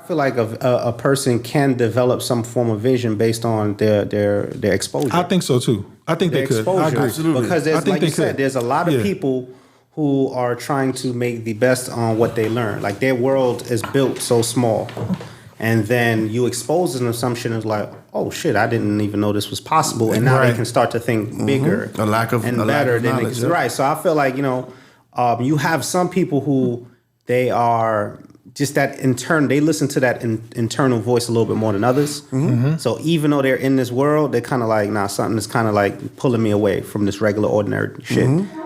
I feel like a person can develop some form of vision based on their exposure. I think so too. I think they could. I agree. Absolutely. Because there's, like you said, there's a lot of people who are trying to make the best on what they learn. Like their world is built so small. And then you expose an assumption of like, oh shit, I didn't even know this was possible. And now they can start to think bigger a lack of better than knowledge. Right. So I feel like, you have some people who they are just that they listen to that internal voice a little bit more than others. Mm-hmm. So even though they're in this world, they're kind of like, nah, something is kind of like pulling me away from this regular, ordinary shit. Mm-hmm.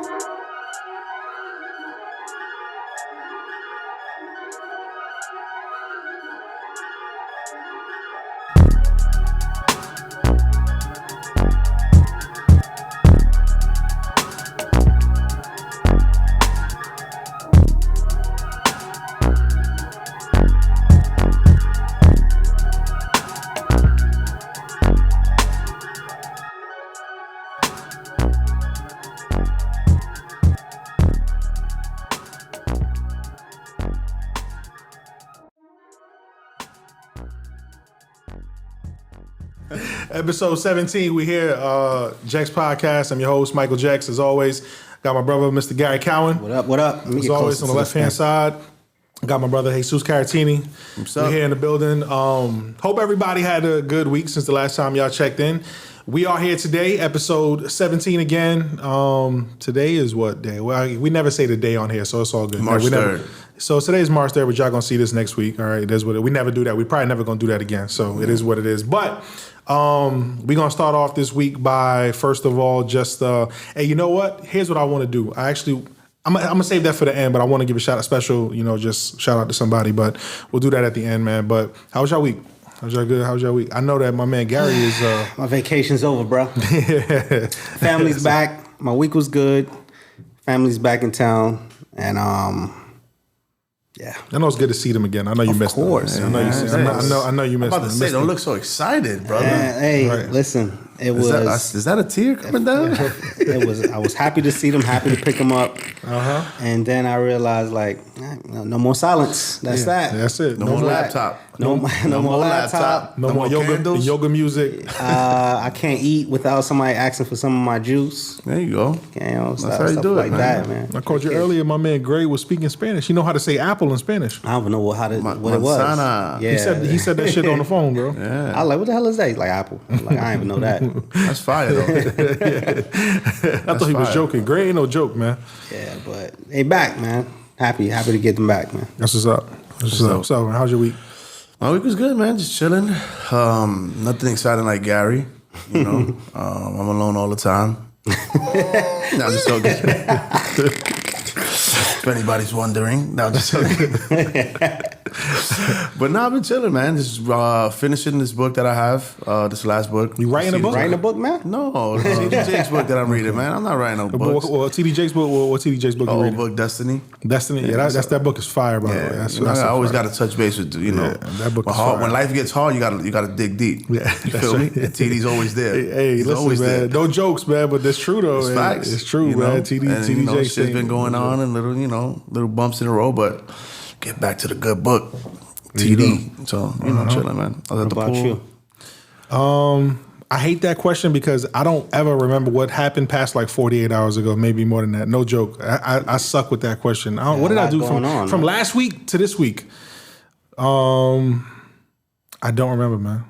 Episode 17, we here, Jex Podcast. I'm your host, Michael Jex. As always, got my brother, Mr. Gary Cowan. What up? As always, on the left-hand side, got my brother, Jesus Caratini. We're here in the building. Hope everybody had a good week since the last time y'all checked in. We are here today, episode 17 again. Today is what day? Well, we never say the day on here, so it's all good. March 3rd. So today's March 3rd, but y'all gonna see this next week. All right, it is what we never do that. We probably never gonna do that again. So it is what it is. But we're gonna start off this week by first of all just hey, you know what? Here's what I want to do. I'm gonna save that for the end, but I want to give a special, just shout out to somebody. But we'll do that at the end, man. But how was y'all week? How's y'all good? How's y'all week? I know that my man Gary is. My vacation's over, bro. Family's back. My week was good. Family's back in town, and yeah. I know it's good to see them again. I know you missed them. Of course. I know you missed them. I'm about to say, don't look so excited, brother. Hey, listen. Is that a tear coming down? I was happy to see them, happy to pick them up. And then I realized, like, no more silence. That's that. That's it. No more laptop. No more laptop. No more yoga music. I can't eat without somebody asking for some of my juice. There you go. That's how you do it, man. I called you earlier. My man Gray was speaking Spanish. You know how to say apple in Spanish. I don't even know what it was. Yeah. He said that shit on the phone, bro. Yeah. I was like, what the hell is that? He's like, apple. Like, I didn't even know that. That's fire, though. I thought he was joking. Gray ain't no joke, man. Yeah, but they back, man. Happy to get them back, man. That's what's up. So, how's your week? My week was good, man. Just chilling. Nothing exciting like Gary. I'm alone all the time. No, I'm just joking. If anybody's wondering. No, I'm just joking. But no, I've been chilling, man. Just finishing this book that I have. This last book. You writing a book? Writing a book, man? No, TD Jakes book that I'm reading, man. I'm not writing no books. Well, TD Jakes book. What TD Jakes book? Old book, Destiny. Destiny. Yeah, that book is fire, by the way. That's I always got to touch base with that book. When life gets hard, you gotta dig deep. Yeah, you feel me? And TD's always there. Hey, listen, always man. There. No jokes, man, but that's true though. It's facts. It's true, man. TD Jakes shit's been going on and little bumps in the road, but get back to the good book. TD. So, chilling, man. I was at the pool. You? I hate that question because I don't ever remember what happened past like 48 hours ago, maybe more than that. No joke. I suck with that question. What did I do from last week to this week? I don't remember, man.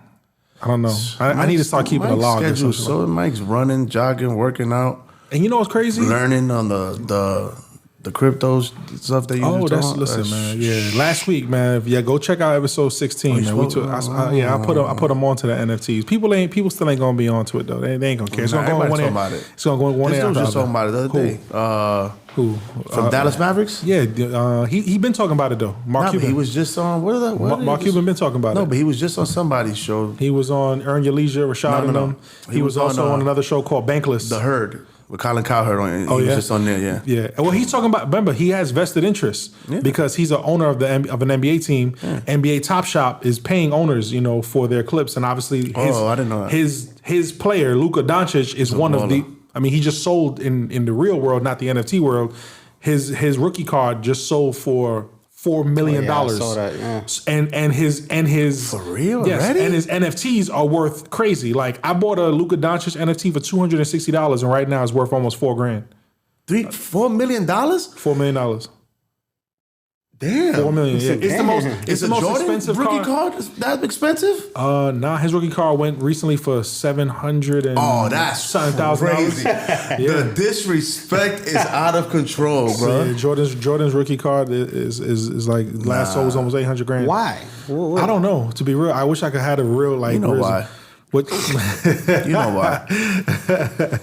I don't know. I need to start keeping a log. So Mike's running, jogging, working out. And you know what's crazy? Learning on the cryptos stuff that you listen, man. Yeah, last week, man. Yeah, go check out episode 16, man. I put them onto the NFTs. People still ain't gonna be onto it though. They ain't gonna care. It's gonna go on one end. It's gonna go on one end. This dude was just talking about it the other day. Who? From Dallas Mavericks? Yeah, he been talking about it though. Mark Cuban. He was just on Mark Cuban been talking about it. No, but he was just on somebody's show. He was on Earn Your Leisure, Rashad and them. He was also on another show called Bankless. The Herd. With Colin Cowherd on it. He was just on there, yeah. Yeah. Well, he's talking about, remember, he has vested interests because he's an owner of an NBA team. Yeah. NBA Top Shop is paying owners, for their clips. And obviously I didn't know that. His player, Luka Doncic, is one of the, he just sold in the real world, not the NFT world. His rookie card just sold for $4 million. I saw that, yeah. And his For real? yes, Already? and his NFTs are worth crazy. Like I bought a Luka Doncic NFT for $260, and right now it's worth almost $4,000. $4 million? $4 million. Damn. $4 million. Yeah. It's the most. Is It's the a most Jordan expensive rookie card. card that expensive? Nah, his rookie card went recently for $700 and Oh, that's something crazy. $1,000. The disrespect is out of control, bro. Yeah, Jordan's rookie card is like last sold was almost $800,000. Why? I don't know. To be real, I wish I could have a real like. You know reason. why? What? You know why?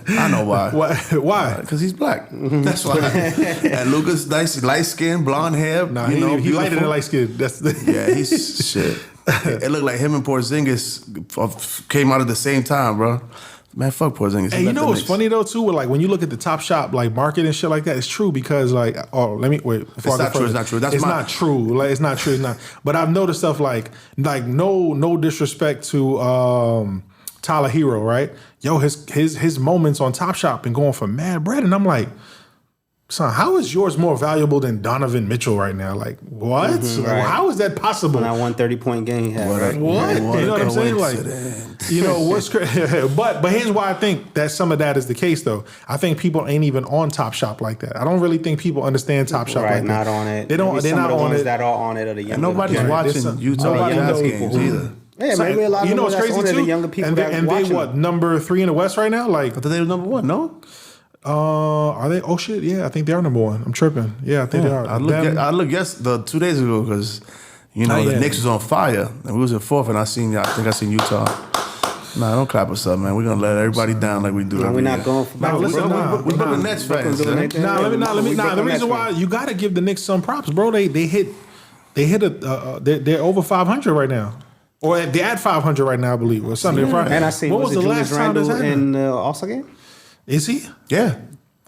I know why. Why? Because he's black. That's why. And Luka's nice, light skin, blonde hair. Nah, you know, he lighter than beautiful. light skin. That's the Yeah, he's shit. It looked like him and Porzingis came out at the same time, bro. Man, fuck Porzingis. Hey, you know what's funny though too? With like when you look at the Top Shop like market and shit like that, it's true because like let me wait. It's not true. It's not true. That's it's my- not true. Like it's not true. It's not. But I've noticed stuff like no disrespect to Tyler Hero, right? Yo, his moments on Top Shop been going for mad bread, and I'm like, son, how is yours more valuable than Donovan Mitchell right now? Like what? Like, right. how is that possible? When I won 30-point game, he had, right? What? You know what I'm saying? Like, you know what's crazy? But here's why I think that some of that is the case, though. I think people ain't even on Top Shop like that. I don't really think people understand Top Shop Right, like that. not on it. They don't. Maybe They're some not of the on ones it. that are on it are the younger. And nobody's Yeah, watching there's some- Utah nobody Jazz knows. games either. Yeah, maybe a lot of You know what's people crazy that's on it, too? the younger people and they, that and watching they what number 3 in the West right now? Like, I thought they were number one, no? are they? Oh shit! Yeah, I think they are number 1. I'm tripping. Yeah, I think they are. I looked 2 days ago because the yeah. Knicks was on fire and we was in 4th, and I think I seen Utah. Nah, don't clap us up, man. We're gonna let everybody down like we do. No, every we're not year. going for No, listen, Brooklyn. nah, We nah. Brooklyn Nets fans. doing man. anything. Nah, let me. We The Brooklyn reason Nets why fans. you got to give the Knicks some props, bro. They hit they're over 500 right now, or they're at 500 right now, I believe, or something. And I seen When was the Julius last time this Randle happened? in the All-Star game? Is he? Yeah.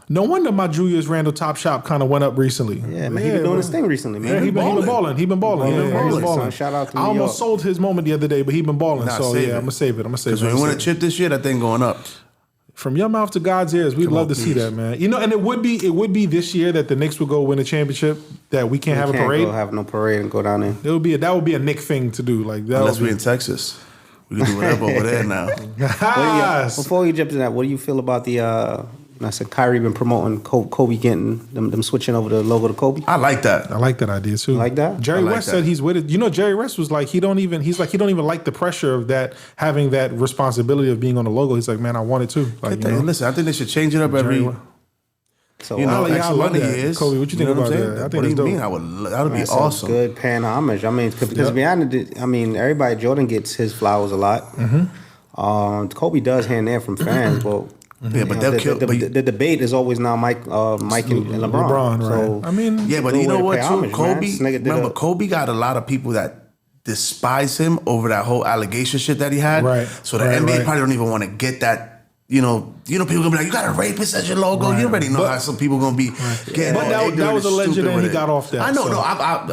No wonder my Julius Randle Top Shop kind of went up recently. Yeah, man, he been doing his thing recently, man. Yeah, he been balling. He been balling. Balling. Yeah, he been balling. So shout out to I New almost York. sold his moment the other day, but he been balling. Nah, So save yeah, it. I'm gonna save it. Because when you win a chip this year, that thing going up. From your mouth to God's ears, we'd love on, to see please. that, man. You know, and it would be this year that the Knicks would go win a championship. That we can't have a parade. Go have no parade and go down there. That would be a Nick thing to do. Like that. Unless would we're in Texas. We can do whatever over there now. Yes. Before we jump to that, what do you feel about the? I said Kyrie been promoting Kobe getting them switching over the logo to Kobe. I like that. I like that idea too. Like that? Jerry I like West that. said he's with it. You know, Jerry West was like he don't even like the pressure of that having that responsibility of being on the logo. He's like, man, I want it too. Like, you know? Listen, I think they should change it up every, Jerry- So you know, I X love amount of that. years. Kobe, what you think know about I'm that? saying? I think What do it's you mean? dope. That would be that's awesome. good paying homage. I mean, because to be honest, I mean, everybody Jordan gets his flowers a lot. Kobe does here and there from fans, but. Yeah, but they'll kill. The debate is always now Mike and LeBron. LeBron, right? So, I mean, Yeah, but Good you way know to what pay too? homage, man. Kobe, This nigga did remember, a- Kobe got a lot of people that despise him over that whole allegation shit that he had. Right, So the right, NBA right. probably don't even want to get that. People gonna be like, you got a rapist as your logo. Right. You already know But- how some people gonna be getting. But all that ignorant was and alleged stupid and with he it. got off that, I know, so- no,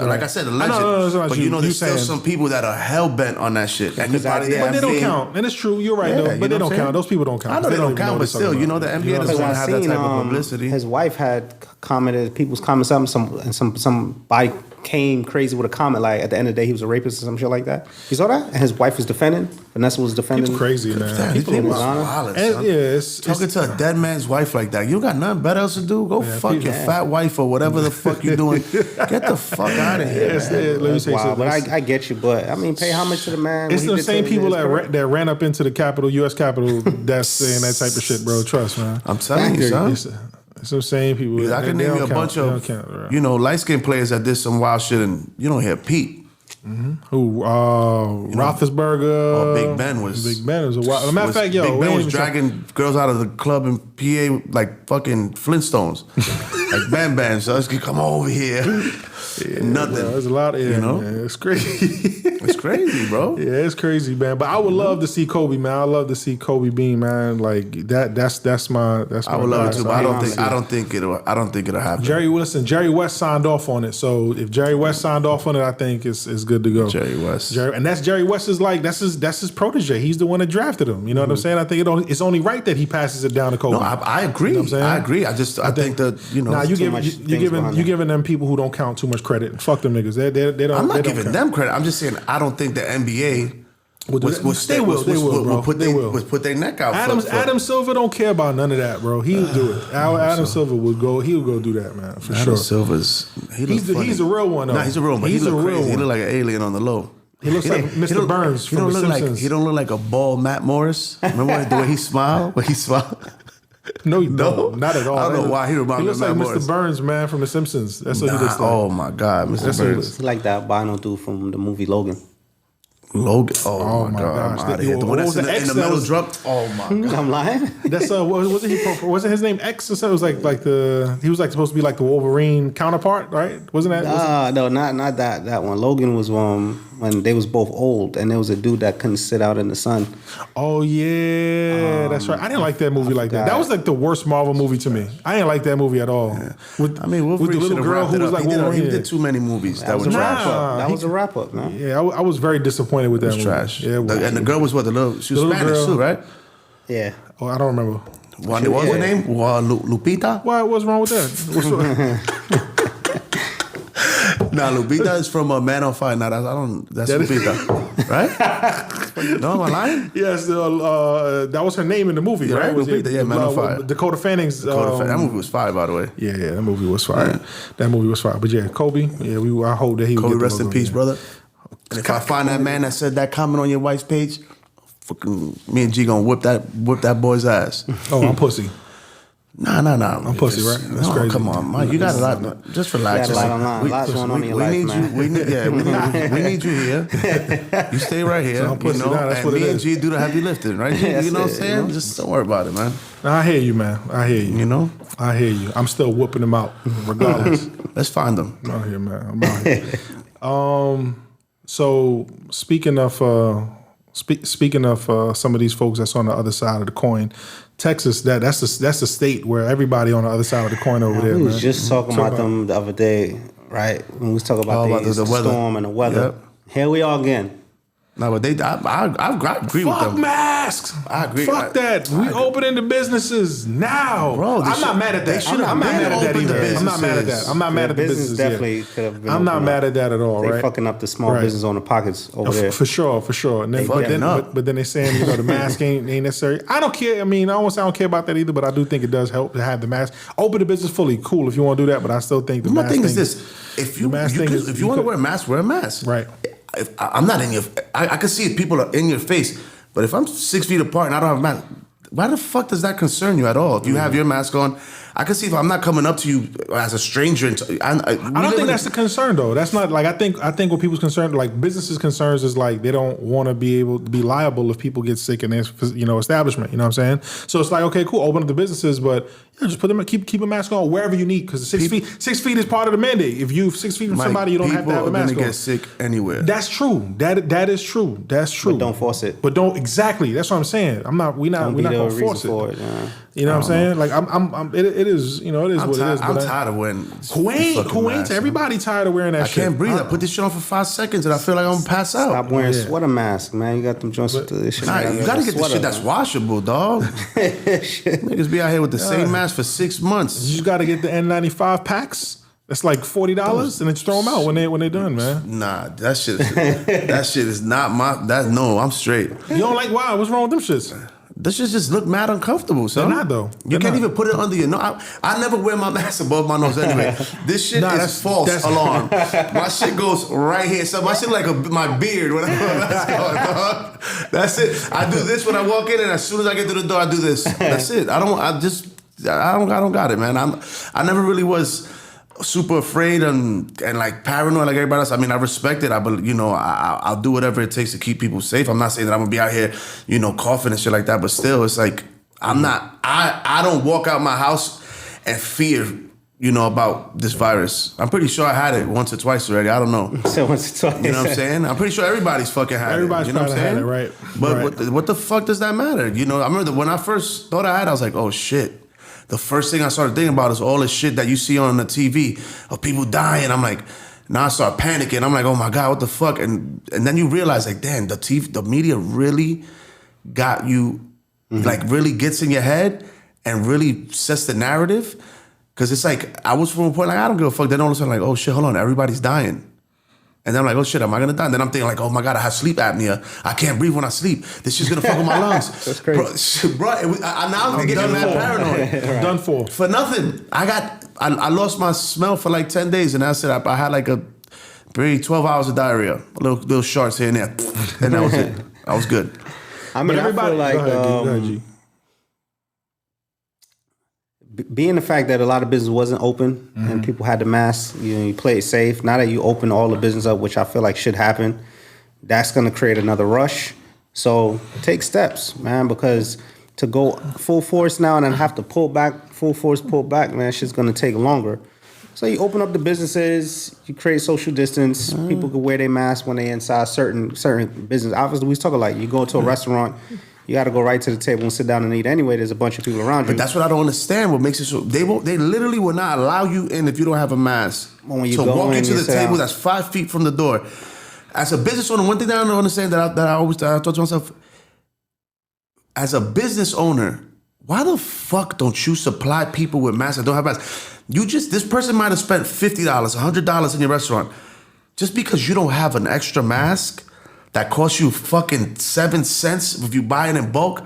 like I said, alleged. No, it's not but you. you know, You there's still saying- some people that are hell bent on that shit. And you Because probably I- but they have don't been- count, and it's true. You're right, Yeah, though. you But they know don't what I'm count. saying? Those people don't count. I know they don't even count, what but they're talking still, you know, about. the NBA You know what I'm doesn't saying? want to have that seen, type of publicity. His wife had commented, people's comments, somebody came crazy with a comment like at the end of the day he was a rapist or some shit like that. You saw that? And his wife was defending. Vanessa was defending. People crazy, man. Damn, People people are are wild. wild, And, son. yeah, it's Talking to a dead man's wife like that. You got nothing better else to do? Go fuck people- your fat wife or whatever the fuck you doing. Get the fuck out of here. It's- man. let me That's say wild, something. but I get you. But I mean, pay homage to the man. It's what he the did same to people his that career. that ran up into the Capitol, U.S. Capitol, that's saying that type of shit, bro. Trust, man. I'm telling you, son. It's the same people. I can They name you don't a count. bunch They don't of, count, bro. light skinned players that did some wild shit and you don't hear Pete. Who? Roethlisberger. Big Ben was. Big Ben was a wild. As a matter of fact, yo, Big we Ben ain't was even dragging girls out of the club in PA like fucking Flintstones. Like Bam Bam, so let's come over here. Nothing. Bro, there's a lot of man. It's crazy. It's crazy, bro. Yeah, it's crazy, man. But I would love to see Kobe, man. I love to see Kobe Bean, man. Like that's my. I would love it guy. too, but I don't think it'll happen. Jerry West signed off on it. So if Jerry West signed off on it, I think it's good to go. Jerry West. And that's Jerry West's that's his protege. He's the one that drafted him. You know what I'm saying? I think it's only right that he passes it down to Kobe. No, I agree. You know what I'm saying? I agree. I think that Nah, you much things behind you that. giving them people who don't count too much credit. credit. Fuck them niggas. They don't. I'm they not don't giving care. them credit. I'm just saying I don't think the NBA They will put their neck out. Adam Silver don't care about none of that, bro. He'll do it. Adam Silver would go. He'll go do that, man, for Adam sure. Silver's He's a real one, though. Nah, he's a real one. But he look crazy. He look like an alien on the low. He looks like Mr. Burns from The Simpsons. He don't look like a bald Matt Morris. Remember the way he smiled? When he smiled? No, you don't. Not at all. I don't know why he reminds me of Matt like Morris. Mr. Burns, man, from The Simpsons. That's what he looks like. Oh my God, Mr. Burns. He's like that albino dude from the movie Logan. Logan. Oh my God, gosh. I'm out of here. The one that's in the metal drum. Oh my God. I'm lying. That's wasn't his name X or something? It was he was like supposed to be like the Wolverine counterpart, right? Wasn't that? No, not that one. Logan was when they was both old, and there was a dude that couldn't sit out in the sun. Oh yeah, that's right. I didn't like that movie like that. That was like the worst Marvel movie to me. I didn't like that movie at all. Yeah. With the little girl who was like Wolverine. He did too many movies. That was a wrap up. That was a wrap up, man. Yeah, I was very disappointed with that movie. Trash. Yeah, and the girl was what? She was Spanish too, right? Yeah. Oh, I don't remember. What was her name? Lupita? What's wrong with that? Nah, Lupita is from Man on Fire. Nah, that's Lupita, right? No, am I lying? Yes, that was her name in the movie, Yeah, right? Lupita, yeah, Man on Fire. Dakota Fanning's. That movie was fire, by the way. Yeah, that movie was fire. Yeah. That movie was fire. But yeah, Kobe. Yeah, I hope that he would Kobe, get the rest in logo, peace, yeah. brother. And if I find that man that said that comment on your wife's page, fucking me and G gonna whip that boy's ass. Oh, I'm pussy. Nah. I'm pussy, right? That's crazy. Come on, Mike. You got a lot. Just relax. You got a lot online. Lots going on in your life, need man. you. We need you here. You stay right here. So I'm pussy, that's and what it me and is. G do the heavy lifting, right? G? You know what I'm saying? Just don't worry about it, man. I hear you, man. I hear you. You know? I hear you. I'm still whooping them out, regardless. Let's find them. I'm out here, man. I'm out here. So speaking of some of these folks that's on the other side of the coin, Texas, that's the state where everybody on the other side of the coin over there. We was man. just talking about them the other day, right? When we was talking about the weather. storm and the weather. Yep. Here we are again. No, but I agree with Fuck them. masks. I agree. Fuck that. We opening the businesses now. Bro, I'm not mad at that. I'm not mad at that either. I'm not mad at that. I'm not mad at the businesses. Definitely could have been. I'm not mad at that at all, They right? fucking up the small business owner pockets over there. For sure. And then, but then they saying, the mask ain't necessary. I don't care. I mean, I won't say I don't care about that either, but I do think it does help to have the mask. Open the business fully. Cool if you want to do that, but I still think the mask thing thing is this. If you want to wear a mask, wear a mask. Right. If I'm not in your, I can see if people are in your face, but if I'm 6 feet apart and I don't have a mask, why the fuck does that concern you at all? If you have your mask on, I can see if I'm not coming up to you as a stranger. I don't think that's the concern though. That's not like I think what people's concerned, like businesses' concerns, is like they don't want to be able to be liable if people get sick in their establishment. You know what I'm saying? So it's like, okay, cool, open up the businesses, but just put them keep a mask on wherever you need, because 6 feet is part of the mandate. If you 6 feet from somebody, you don't have to have a mask on. People are gonna get sick anywhere. That's true. That is true. That's true. But don't force it. But don't exactly. That's what I'm saying. We're not gonna force it. You know what I'm saying? Like it is. It is what it is. I'm tired of wearing. Who ain't? Everybody tired of wearing that shit. I can't breathe. I put this shit on for 5 seconds and I feel like I'm gonna pass out. Stop wearing sweater masks, man. You got them joints with this shit. Nah, you gotta get the shit that's washable, dog. Niggas be out here with the same mask for 6 months. You just gotta get the N95 packs. That's like $40, and then just throw them out when they're done, man. Nah, that shit is not my. No, I'm straight. You don't like why? What's wrong with them shits? This shit just look mad uncomfortable, son. They're not though. You can't even put it under your nose. I never wear my mask above my nose anyway. This shit is false alarm. My shit goes right here. So my shit like my beard when I put my mask on, dog. That's it. I do this when I walk in, and as soon as I get to the door, I do this. That's it. I don't got it, man. I never really was super afraid and like paranoid like everybody else. I mean, I respect it. I'll do whatever it takes to keep people safe. I'm not saying that I'm gonna be out here, coughing and shit like that. But still, it's like I'm not. I don't walk out my house and fear, about this virus. I'm pretty sure I had it once or twice already. I don't know. So once or twice. You know what I'm saying? I'm pretty sure everybody's fucking had it. You know what I'm saying? Had it, right? But right. What the fuck does that matter? I remember when I first thought I had it, I was like, oh shit. The first thing I started thinking about is all the shit that you see on the TV of people dying. I'm like, now I start panicking. I'm like, oh my God, what the fuck? And then you realize, like, damn, the media really got you, like, really gets in your head and really sets the narrative. Because it's like, I was from a point like, I don't give a fuck. Then all of a sudden like, oh shit, hold on, everybody's dying. And then I'm like, oh shit, am I gonna die? And then I'm thinking like, oh my God, I have sleep apnea. I can't breathe when I sleep. This shit's gonna fuck with my lungs. That's crazy. Bro, now I'm getting mad paranoid. I'm done for. For nothing. I lost my smell for like 10 days, and I said I had like a 12 hours of diarrhea, little shorts here and there, and that was it. I was good. I mean, I feel like go ahead, G. Being the fact that a lot of business wasn't open and people had the mask, you play it safe. Now that you open all the business up, which I feel like should happen, that's going to create another rush. So take steps, man, because to go full force now and then have to pull back, man, shit's going to take longer. So you open up the businesses, you create social distance. People can wear their mask when they inside certain business. Obviously, we talk like you go to a restaurant, you got to go right to the table and sit down and eat. Anyway, there's a bunch of people around you. But that's what I don't understand. What makes it so they literally will not allow you in if you don't have a mask. When you so go walk in, into you the sit table down. that's 5 feet from the door. As a business owner, one thing that I don't understand that I thought to myself, as a business owner, why the fuck don't you supply people with masks that don't have masks? This person might have spent $50, $100 in your restaurant. Just because you don't have an extra mask that costs you fucking 7 cents if you buy it in bulk.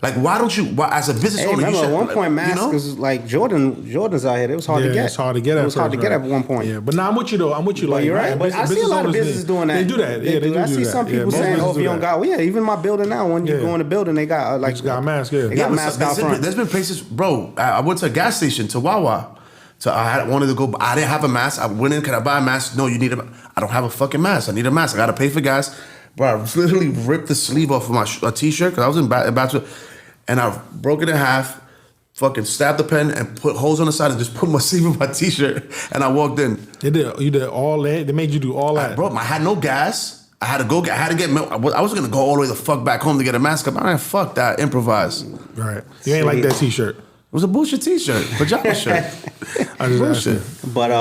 Like, why don't you, as a business owner, remember you should, at one point, masks, you know? was like Jordan's out here. It was hard to get. It's hard to get. It was hard to get at one point. Yeah, but now I'm with you though. But you're right. But I see a lot of businesses doing that. They do that. Yeah, they do. I see some people saying, "Oh, if you don't got," well, yeah, even my building now. When you go in the building, they got like got masks. Yeah, they got masks out front. There's been places, bro. I went to a gas station to Wawa. So I wanted to go. I didn't have a mask. I went in. Can I buy a mask? No, you need a. I don't have a fucking mask. I need a mask. I gotta pay for gas. Bro, I literally ripped the sleeve off of my t-shirt because I was in bachelor. And I broke it in half, fucking stabbed the pen and put holes on the side and just put my sleeve in my t-shirt. And I walked in. You did all that? They made you do all that? Bro, I had no gas. I had to get milk. I wasn't going to go all the way the fuck back home to get a mask. Man, fuck that. Improvise. Right. You ain't like that t-shirt. It was a bullshit t-shirt. Pajama shirt. I just bullshit. But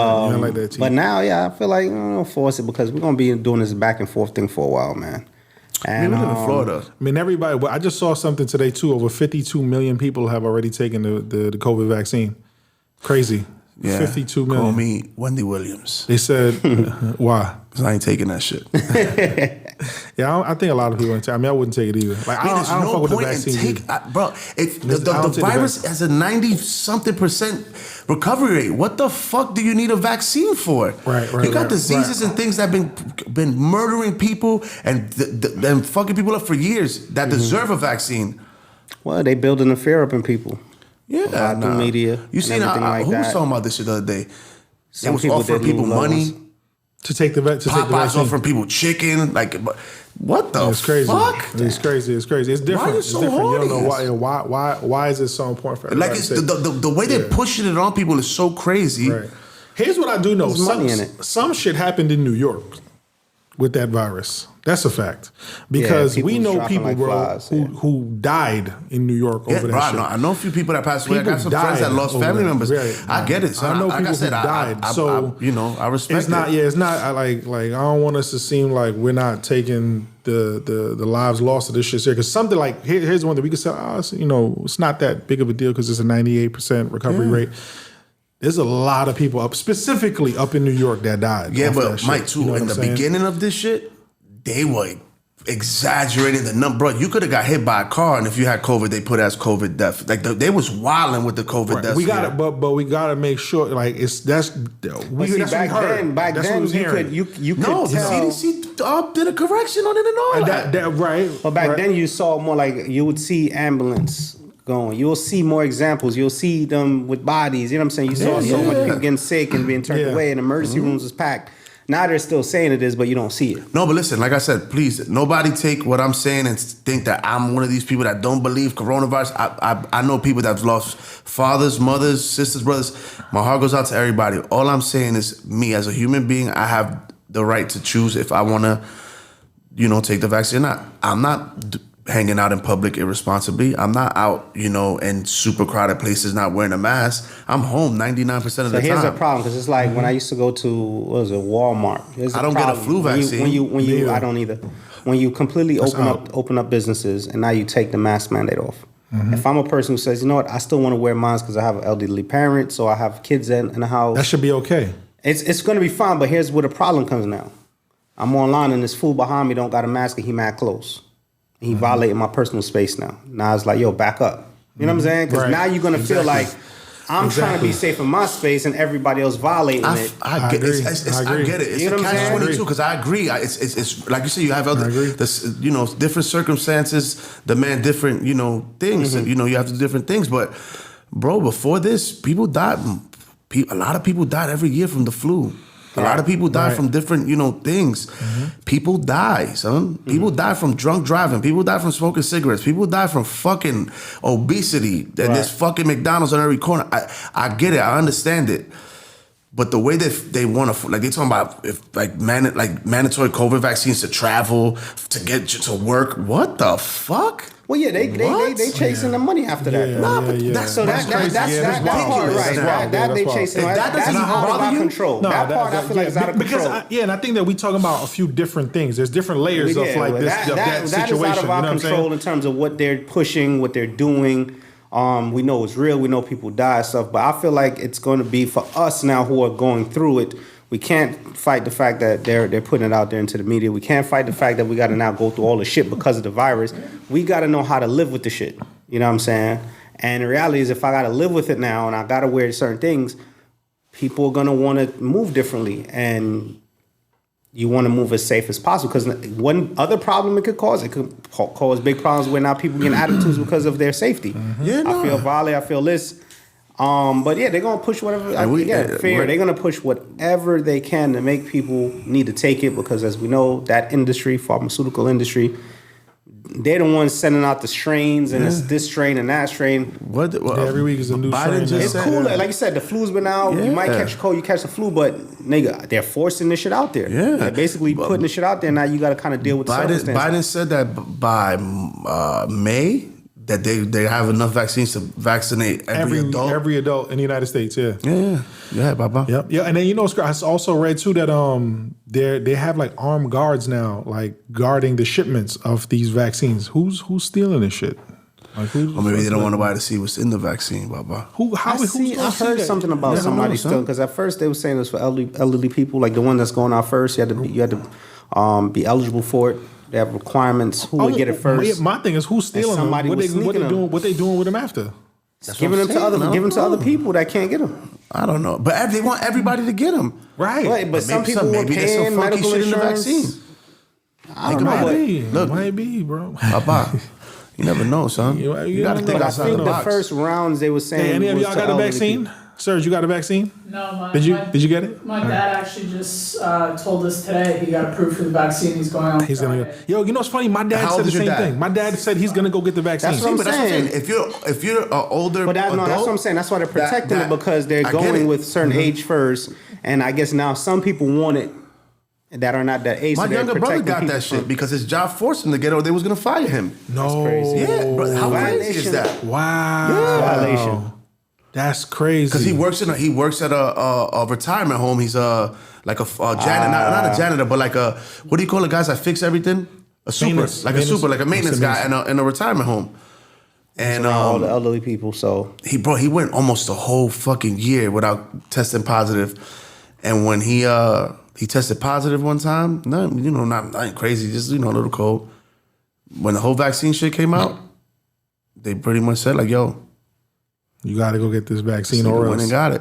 like that but now, I feel like don't force it because we're going to be doing this back and forth thing for a while, man. And we live in Florida. I mean, everybody. Well, I just saw something today too. Over 52 million people have already taken the COVID vaccine. Crazy. Yeah. 52 million. Call me Wendy Williams. They said, why? Because I ain't taking that shit. Yeah, I think a lot of people. I mean, I wouldn't take it either. Like, I don't no fuck with the point in vaccine. bro. If the virus has a 90-something% recovery rate, what the fuck do you need a vaccine for? Right. You got diseases and things that have been murdering people and fucking people up for years that deserve a vaccine. Well, they building the fear up in people. Yeah, through media. You seen like who was talking about this shit the other day? They was people offering did people lose money. loans. To take the vaccine. Popeyes offering people chicken. Like, what the It's crazy. fuck? It's crazy. It's crazy. It's different. Why are you It's so different. You don't hard? know why is it so important for everybody? Like, it's to take- the way they're pushing it on people is so crazy. Right. Here's what I do know. There's money in it. Some shit happened in New York with that virus. That's a fact. Because people we know dropping people, like bro, flies, who died in New York over that bro, shit. I know a few people that passed away. I got People some friends that died lost over family that. members. Right. I get it. So I know like people I said, who died. I respect It's not. it. Yeah, it's not. I don't want us to seem like we're not taking the lives lost of this shit serious. Because something like here's one that we could say, it's not that big of a deal because it's a 98% recovery rate. There's a lot of people specifically up in New York that died. Yeah, off but that Mike shit. too. You know what In I'm the saying? beginning of this shit, they were exaggerating the number. Bro, you could have got hit by a car, and if you had COVID, they put it as COVID death. Like they was wilding with the COVID deaths. We got it, but we got to make sure. Like that's Back then you could No, the tell. CDC did a correction on it and all that. that right. But back right. then you saw more like you would see ambulance going. You'll see more examples. You'll see them with bodies. You know what I'm saying? You saw so much people getting sick and being turned away, and emergency rooms was packed. Now they're still saying it is, but you don't see it. No, but listen, like I said, please, nobody take what I'm saying and think that I'm one of these people that don't believe coronavirus. I know people that have lost fathers, mothers, sisters, brothers. My heart goes out to everybody. All I'm saying is me as a human being, I have the right to choose if I want to, take the vaccine or not. I'm not hanging out in public irresponsibly. I'm not out, in super crowded places not wearing a mask. I'm home 99% of the time. So here's the problem, because it's like when I used to go to Walmart. I don't get a flu vaccine. When you I don't either. When you completely open up businesses and now you take the mask mandate off. If I'm a person who says, you know what, I still want to wear mine because I have an elderly parent, so I have kids in the house. That should be okay. It's going to be fine, but here's where the problem comes now. I'm online and this fool behind me don't got a mask and he mad close. He violating my personal space now. Now it's like, yo, back up. You know what I'm saying? Because now you're going to feel like I'm trying to be safe in my space and everybody else violating it. I get it. It's You know a what I'm saying? catch-22 because I agree. It's like you said, you have other, different circumstances demand different, things. And, you have to do different things. But, bro, before this, people died. A lot of people died every year from the flu. A lot of people die from different, things. People die, son. People die from drunk driving. People die from smoking cigarettes. People die from fucking obesity. And there's fucking McDonald's on every corner. I get it. I understand it. But the way that they want to, like, they talking about mandatory COVID vaccines to travel, to get to work. What the fuck? Well, yeah, they chasing the money after that. That's part right. That they chasing. That's out of our control. That part I feel like is out of control. And I think that we talking about a few different things. There's different layers of like this that situation. That is out of our control in terms of what they're pushing, what they're doing. We know it's real. We know people die and stuff. But I feel like it's going to be for us now who are going through it. We can't fight the fact that they're putting it out there into the media. We can't fight the fact that we got to now go through all the shit because of the virus. We got to know how to live with the shit. You know what I'm saying? And the reality is if I got to live with it now and I got to wear certain things, people are going to want to move differently. And you want to move as safe as possible. Because one other problem it could cause cause big problems where now people get attitudes because of their safety. I feel violated. I feel this. But yeah, they're gonna push whatever. They're gonna push whatever they can to make people need to take it because, as we know, that industry, pharmaceutical industry, they're the ones sending out the strains and it's this strain and that strain. Every week is a new strain. It's cool. Like you said, the flu's been out. You might catch a cold, you catch the flu, but nigga, they're forcing this shit out there. They're basically putting this shit out there. Now you got to kind of deal with the circumstances. Biden said that by May. That they have enough vaccines to vaccinate every adult in the United States. Yeah, Baba. Yep. Yeah, and then I also read too that they have like armed guards now, like guarding the shipments of these vaccines. Who's stealing this shit? Like or maybe they don't want nobody to see what's in the vaccine, Baba. I heard something about somebody still because at first they were saying it was for elderly people, like the one that's going out first. You had to be eligible for it. They have requirements. Who would get it first? My thing is who's stealing them? What they doing with them after? Giving them to other people that can't get them. I don't know, but they want everybody to get them, right? But some people were paying medical insurance. In the vaccine. I don't know. Might be, bro. Papa, you never know, son. You got to think outside the box. The first rounds they were saying. Hey, any of y'all got a vaccine? Serge, you got a vaccine? No, did you get it? My dad actually just told us today he got approved for the vaccine. He's going on. He's gonna. Yo, you know what's funny? My dad said the same thing. My dad said he's gonna go get the vaccine. That's what I'm saying. If you're an older, that's what I'm saying. That's why they're protecting it because they're going with certain age first, and I guess now some people want it that are not that age. My younger brother got that shit because his job forced him to get it, or they was gonna fire him. No, that's crazy. Yeah, bro, how crazy is that? Wow, violation. That's crazy. Because he works at a retirement home. He's like a janitor, not a janitor, but like a, what do you call it, guys that fix everything? A maintenance guy in a retirement home. And all the elderly people. So he went almost a whole fucking year without testing positive. And when he tested positive one time, nothing crazy, just a little cold. When the whole vaccine shit came out, they pretty much said like, yo, you got to go get this vaccine or else. Went and got it.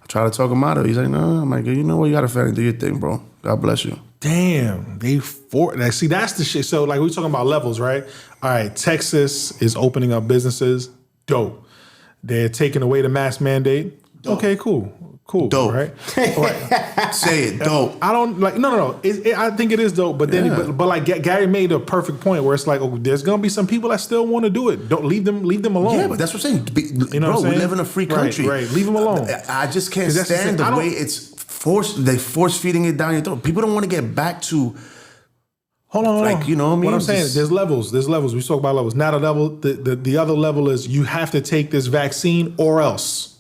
I tried to talk him out of it. He's like, no. I'm like, you know what? You got to family, do your thing, bro. God bless you. Damn. See, that's the shit. So, like, we're talking about levels, right? All right, Texas is opening up businesses. Dope. They're taking away the mask mandate. Dope. Okay, cool. Dope. Right? Say it, dope. I don't like. No. I think it is dope. But then, but like Gary made a perfect point where it's like, there's gonna be some people that still want to do it. Don't leave them alone. Yeah, but that's what I'm saying. You know, what I'm saying? We live in a free country. Right. Leave them alone. I just can't stand the way it's forced. They force feeding it down your throat. People don't want to get back to. Hold on. Like, you know what I mean? What I'm saying, there's levels. We talk about levels. Now the other level is you have to take this vaccine or else.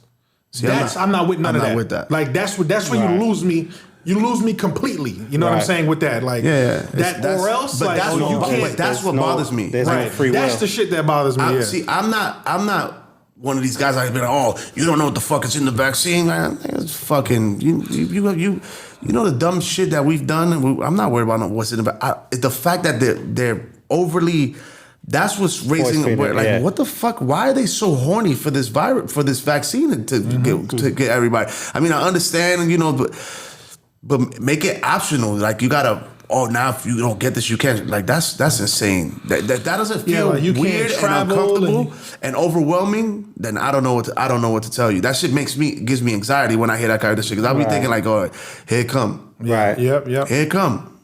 See, I'm not with none of that. With that. Like that's when you lose me. You lose me completely. You know what I'm saying with that? Like that, or else, like, you can't. But that's what bothers me. Right. Free will. That's the shit that bothers me. See, I'm not one of these guys that be like, oh, you don't know what the fuck is in the vaccine, man. It's fucking you know the dumb shit that we've done. I'm not worried about what's in the fact that they're overly. That's what's raising what the fuck? Why are they so horny for this virus, for this vaccine to get everybody? I mean, I understand, but make it optional. Like you gotta. Oh, now if you don't get this, you can't. Like that's insane. That doesn't feel like you weird can't and uncomfortable and overwhelming. Then I don't know what to tell you. That shit gives me anxiety when I hear that kind of shit. Because I'll be thinking like, oh, here it come. Right. Yep. Here it come.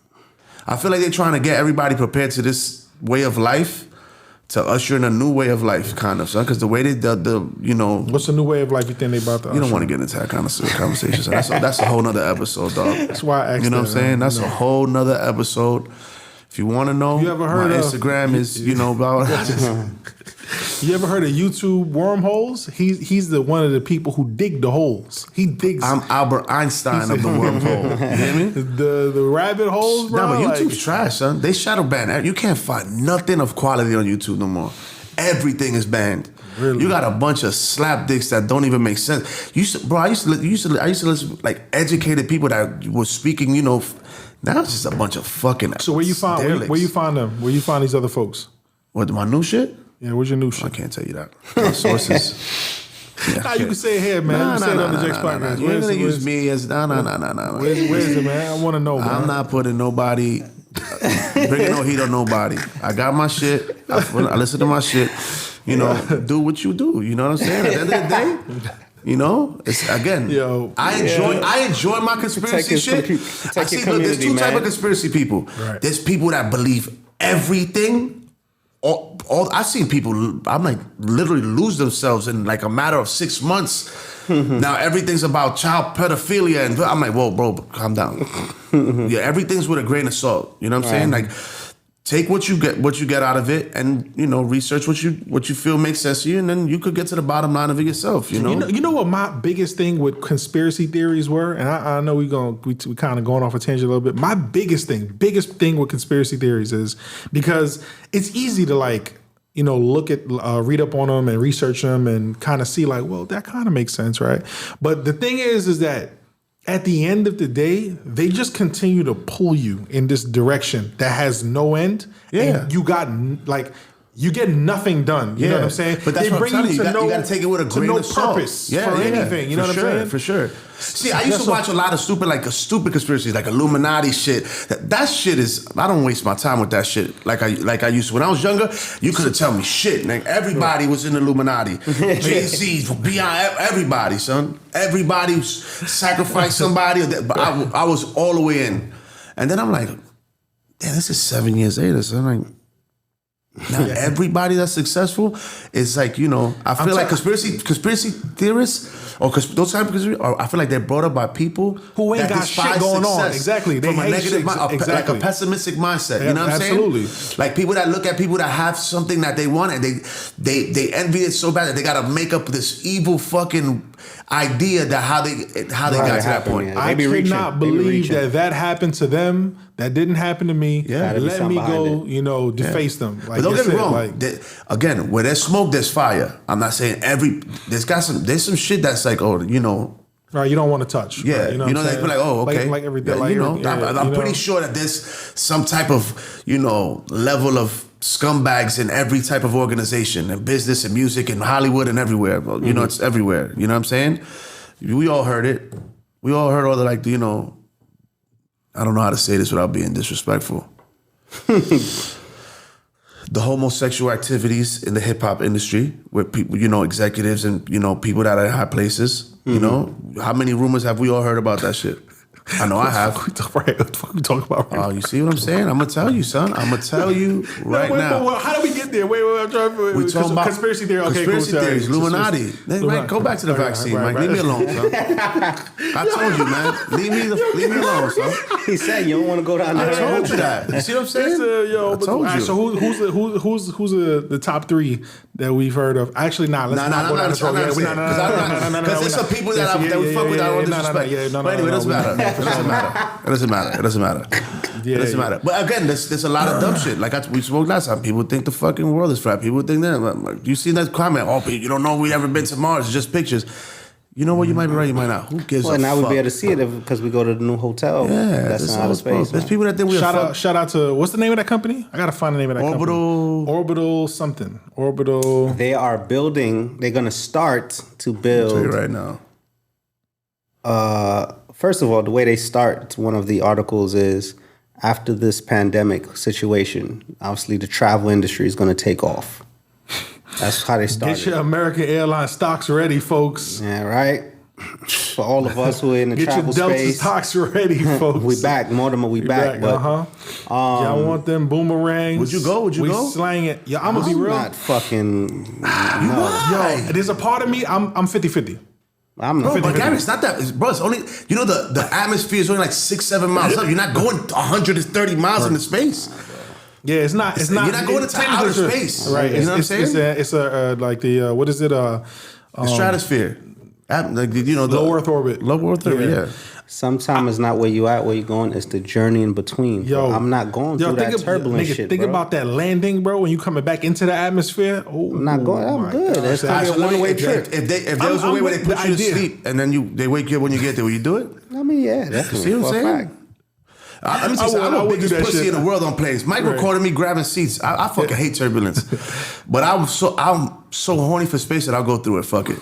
I feel like they're trying to get everybody prepared to this way of life, to usher in a new way of life, kind of, son. Because the way what's the new way of life you think they about to? You don't want to get into that kind of conversation. So that's a whole nother episode, dog. That's why I asked. You know what I'm saying? That's a whole nother episode. If you want to know, you ever heard my of Instagram is about. You ever heard of YouTube wormholes? He's the one of the people who dig the holes. He digs. I'm Albert Einstein of the wormhole. You hear me? The rabbit holes, bro. Nah, but YouTube's trash, son. They shadow ban. You can't find nothing of quality on YouTube no more. Everything is banned. Really? You got a bunch of slap dicks that don't even make sense. I used to listen like educated people that were speaking. Now it's just a bunch of fucking. So where you find them? Where you find these other folks? What, my new shit? Yeah, where's your new shit? I can't tell you that. My sources. Nah, you can say it here, man. You can say it on the Jex Podcast. You're gonna use me as no. Where's it, man? I want to know, man. I'm not putting nobody, bringing no heat on nobody. I got my shit. I listen to my shit. Do what you do. You know what I'm saying? At the end of the day, it's again. I enjoy my conspiracy shit. I see. Look, there's two types of conspiracy people. Right. There's people that believe everything. I've seen people, I'm like, literally lose themselves in like a matter of 6 months. Now everything's about child pedophilia, and I'm like, whoa, bro, calm down. Everything's with a grain of salt. You know what I'm saying? Like, take what you get out of it, and research what you feel makes sense to you, and then you could get to the bottom line of it yourself. You know what my biggest thing with conspiracy theories were, and I know we kind of going off a tangent a little bit. My biggest thing with conspiracy theories is because it's easy to look at, read up on them and research them and kind of see like, well, that kind of makes sense, right? But the thing is that at the end of the day, they just continue to pull you in this direction that has no end. Yeah. And you get nothing done. You know what I'm saying? But that's what I'm telling you. You got to take it with a grain of salt. Purpose for anything. You know what I'm saying? For sure. See, I used to watch a lot of stupid conspiracies, like Illuminati shit. That shit is. I don't waste my time with that shit. Like I used to when I was younger. You couldn't tell me shit. Like, everybody was in the Illuminati. Jay-Z, beyond everybody, son. Everybody sacrificed somebody. But I was all the way in. And then I'm like, damn, this is 7 years later. So I'm like. Now everybody that's successful is like, I feel like conspiracy theorists or those type of conspiracy, or I feel like they're brought up by people who ain't got shit going on. Exactly. They from a negative like a pessimistic mindset. You know what I'm saying? Absolutely. Like people that look at people that have something that they want and they envy it so bad that they gotta make up this evil fucking idea that how they got to that point. Yeah. I could not believe that happened to them. That didn't happen to me. Yeah. Let me go, deface them. Like, but don't get me wrong. Again, where there's smoke, there's fire. I'm not saying there's some shit that's like, right, you don't want to touch. Yeah, right, they be like, oh, okay. Like everything. I'm pretty sure that there's some type of, level of scumbags in every type of organization and business and music and Hollywood and everywhere. Well, it's everywhere. You know what I'm saying? We all heard it. We all heard all the I don't know how to say this without being disrespectful. The homosexual activities in the hip hop industry with people, executives and, people that are in high places, how many rumors have we all heard about that shit? I know I have. What the fuck we talking about? Oh, you see what I'm saying? I'm gonna tell you, son. I'm gonna tell you right now. How do we get there? Wait, I'm trying to. We talking about conspiracy theory. Okay, conspiracy theories, Illuminati. Right, go back to the vaccine, Mike. Leave me alone, son. I told you, man. Leave me alone, son. He said you don't want to go down there. I told you that. You see what I'm saying? I told you. So who's the top three that we've heard of? Actually, let's not go down this road. Because there's some people that we fuck with that are disrespect. But anyway, it doesn't matter. It doesn't matter. Yeah, It doesn't matter. But again, there's a lot of dumb shit. Like we spoke last time. People think the fucking world is flat. People think that. You see that comment? Oh, you don't know we ever been to Mars. It's just pictures. You know what? You might be right. You might not. Who gives a fuck? Now we'll be able to see it because we go to the new hotel. Yeah, that's in outer space. There's people that think we shout out to what's the name of that company? I gotta find the name of that company. Orbital something. Orbital. They are building. They're gonna start to build. I'll tell you right now. First of all, the way they start one of the articles is after this pandemic situation, obviously the travel industry is going to take off. That's how they started. Get your American Airlines stocks ready, folks. Yeah, right? For all of us who are in the travel space. Get your Delta stocks ready, folks. We back. Mortimer, we back. But, y'all want them boomerangs? Would you go? We slang it. Yeah, I'm going to be real. Not fucking... Yo, there's a part of me, I'm 50-50. I'm not. Bro, but Gary, it's not that. Bro, it's only, you know, the atmosphere is only like 6-7 miles up. You're not going 130 miles into space. Yeah, it's not. You're not going into outer space. Right. You know what I'm saying? It's like the, what is it? The stratosphere. Like, you know, the low Earth orbit. Low Earth orbit, yeah. Sometimes it's not where you at, where you going. It's the journey in between. Yo, I'm not going through that turbulent shit, Think about that landing, bro, when you coming back into the atmosphere. Oh, I'm not going. I'm good. That's gonna be a one-way trip. If there was a way where they put you to sleep and then they wake you up when you get there, will you do it? I mean, yeah, definitely. See what I'm saying? Let me tell you something. I'm the biggest pussy in the world on planes. Mike recorded me grabbing seats. I fucking hate turbulence. But I'm so horny for space that I'll go through it. Fuck it.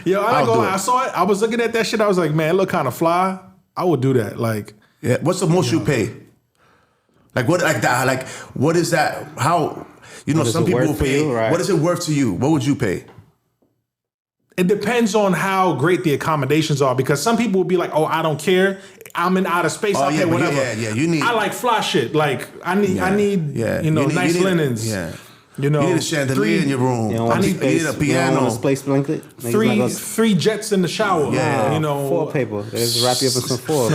Yo, I saw it. I was looking at that shit. I was like, man, it look kind of fly. I would do that. Like, yeah. What's the most you pay? Like what? Like that? Like what is that? How? You know, some people will pay. You, right? What is it worth to you? What would you pay? It depends on how great the accommodations are, because some people will be like, "Oh, I don't care. I'm in outer space. I'll pay whatever." Yeah. You need. I like fly shit. Like I need. You know, nice linens. Yeah. You know, you need a chandelier in your room. I need a piano. You want a space blanket. Three jets in the shower. Yeah. You know, foil paper. Just wrap you up in some foil.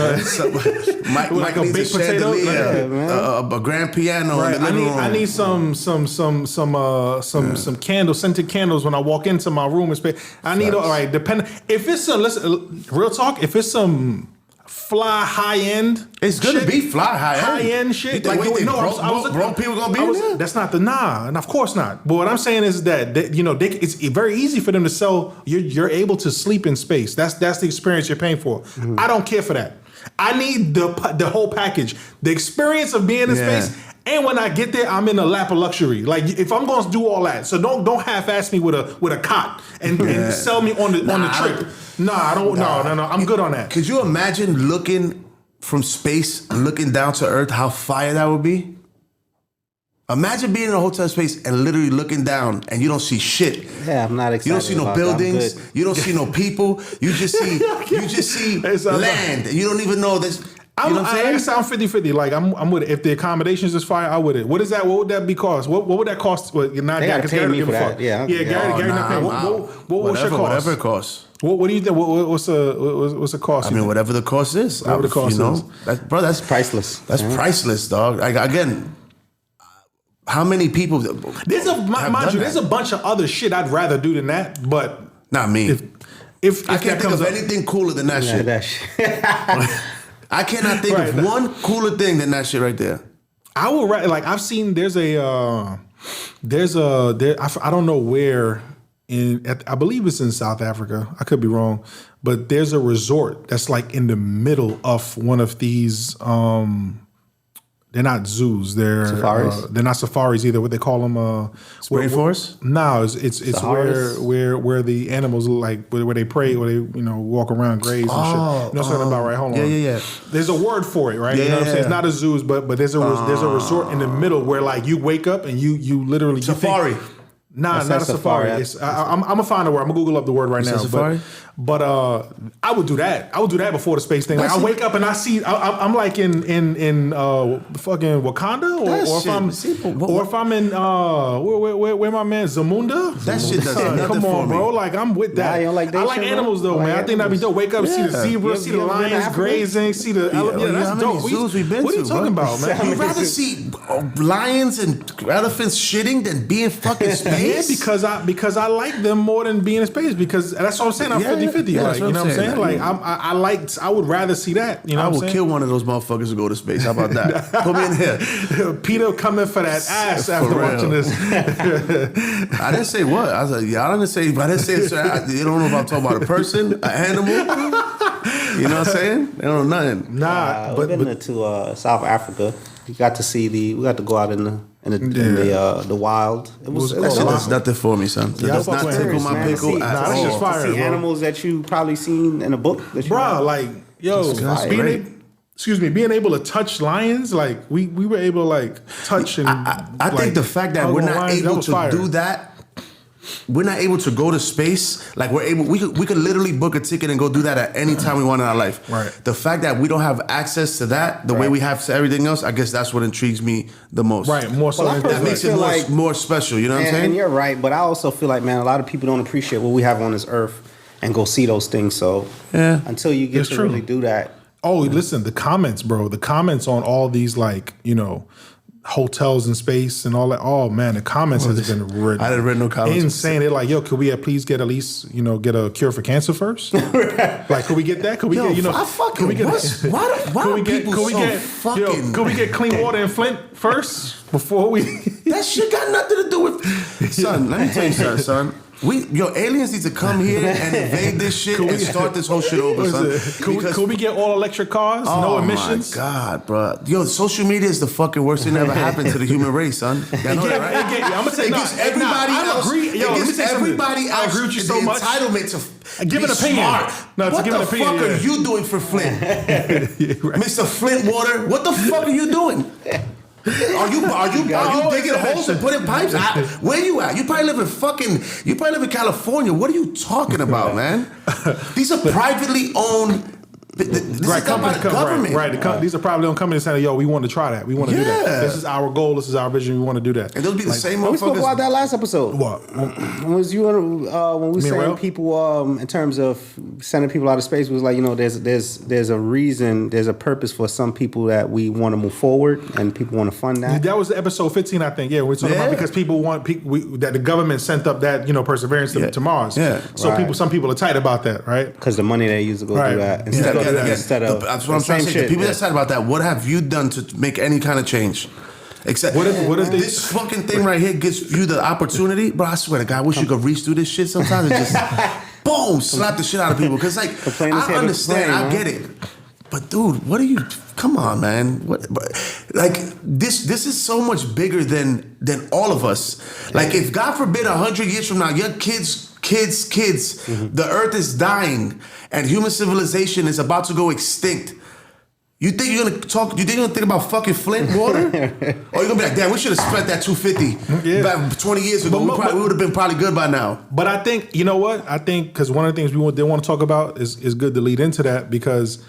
Mike like a needs baked a chandelier, potato, a grand piano. Right. In the living room. I need some candles, scented candles when I walk into my room and space. I need depending if it's real talk. If it's some fly high end, it's gonna be fly high end shit. Like broke people gonna be there? That's not and of course not. But what I'm saying is that it's very easy for them to sell. You're able to sleep in space. That's the experience you're paying for. Mm-hmm. I don't care for that. I need the whole package, the experience of being in space. And when I get there, I'm in a lap of luxury. Like if I'm going to do all that, so don't half-ass me with a cot and sell me on the trip. I don't. No. I'm good on that. Could you imagine looking from space, looking down to Earth? How fire that would be. Imagine being in a hotel space and literally looking down and you don't see shit. Yeah, I'm not excited. You don't see no buildings. You don't see no people. You just see land. You don't even know this. You know what I'm saying? I'm 50-50. Like I'm with it. If the accommodations is fire, I with it. What is that? What would that be cost? What would that cost? Well, not they gotta pay me for that. Yeah, Gary not paying. What's your cost? Whatever it costs. What do you think? What's the cost? I mean, whatever the cost is. Whatever the cost is. That's priceless. That's priceless, dog. Again, how many people? There's a bunch of other shit I'd rather do than that, but not me. If I can't think of anything cooler than that shit. That shit. I cannot think of one cooler thing than that shit right there. I will I've seen I don't know where I believe it's in South Africa. I could be wrong, but there's a resort that's like in the middle of one of these. They're not zoos. They're safaris. They're not safaris either. What they call them? Spray forest? No, it's where the animals like where they pray, where they walk around, graze and shit. You know what I'm talking about, right? Hold on. Yeah. There's a word for it, right? You know what I'm saying? It's not a zoo, but there's a resort in the middle where like you wake up and you literally safari. Not a safari. I'm gonna find a word. I'm gonna Google up the word right now. Safari? But I would do that. I would do that before the space thing. Like I wake up and I see I'm like in fucking Wakanda, or if I'm in where my man Zamunda. That shit does nothing come for on, me. bro. Like I'm with that. I like animals though, man. I think that'd be dope. Wake up, see the zebra, see the lions grazing, see the elephant. That's dope. What are you talking about, man? You'd rather see lions and elephants shitting than be in fucking space. space? Yeah, because I like them more than being in space. Because that's what I'm saying. I'm 50-50. Yeah, like, you know what I'm saying? Like I would rather see that. You know, I what I'm will saying? kill one of those motherfuckers to go to space. How about that? Put me in here. Peter coming for that ass For after real. watching this. I didn't say what. I was like, yeah, I didn't say. But I didn't say. You don't know if I'm talking about a person, an animal. You know what I'm saying? They don't know nothing. Nah, We've been to South Africa. We got to go out in the wild. It was That shit does nothing for me, son. It Yeah, does I fuck not with tickle it, my man. pickle See, at that's all. just fire. see bro. animals that you probably seen in a book. That you Bro, like, yo, That's being great. being able to touch lions, like we were able to like touch and I think the fact that we're not able to do that, we're not able to go to space. Like we could literally book a ticket and go do that at any time we want in our life. Right. The fact that we don't have access to that the way we have to everything else, I guess that's what intrigues me the most. Right, more so Well, I than That makes it feel more, like- more special. You know what I'm saying? And you're right, but I also feel like, man, a lot of people don't appreciate what we have on this earth and go see those things. So Yeah. until you get It's to true. really do that, Oh, listen, the comments, bro. The comments on all these, like, you know, hotels in space and all that. Oh man, the comments has been written. I didn't read no comments. Insane. They're like, yo, could we please get at least, you know, get a cure for cancer first? Like, could we get that? Could we Yo, get, you know, I fucking- could we get why could are we get, people could we so get, fucking- could we get clean water in Flint first before we? That shit got nothing to do with son. Let me tell you something, son. Aliens need to come here and invade this shit and start this whole shit over, son. Could we get all electric cars, no emissions? Oh my God, bro. Yo, social media is the fucking worst thing that ever happened to the human race, son. Y'all know that, right? I'm gonna say It gives everybody else. Yo, It let me gives say something. everybody I else agree with you the so much. entitlement to Give be an opinion. smart. No, to what give the an opinion, fuck yeah. are you doing for Flint, Mr. Flint Water? What the fuck are you doing? Are you digging holes and putting pipes? Where you at? You probably live in California. What are you talking about, man? These are privately owned. This is done by the government. Right. These are probably owned companies saying, yo, we want to try that. We want to do that. Yeah. This is our goal. This is our vision. We want to do that. And those be the same we spoke about motherfuckers. that last episode. What? Was you when we Me and saying Ralph? people in terms of sending people out of space was like, you know, there's a reason, there's a purpose for some people that we want to move forward and people want to fund that. That was episode 15, I think. Yeah, we're talking about Yeah. because people want that the government sent up that, you know, perseverance to Mars. Yeah. So Right. some people are tight about that, right? Because the money they use to go Right. do that Yeah, instead of That's what I'm trying to say. The people that said about that, what have you done to make any kind of change? Except What if they- this fucking thing right here gives you the opportunity, bro. I swear to God, I wish you could reach through this shit sometimes and just boom, slap the shit out of people. Because like plane is I here to understand, play, I man. get it. But dude, what are you? Come on, man. Like this is so much bigger than all of us. Like if God forbid 100 years from now, your kids, the earth is dying and human civilization is about to go extinct. You think you're gonna talk? You think you're gonna think about fucking Flint water? Or you're gonna be like, damn, we should have spent that $250 back 20 years ago. We would have been probably good by now. But I think, you know what? I think because one of the things they want to talk about is good to lead into that because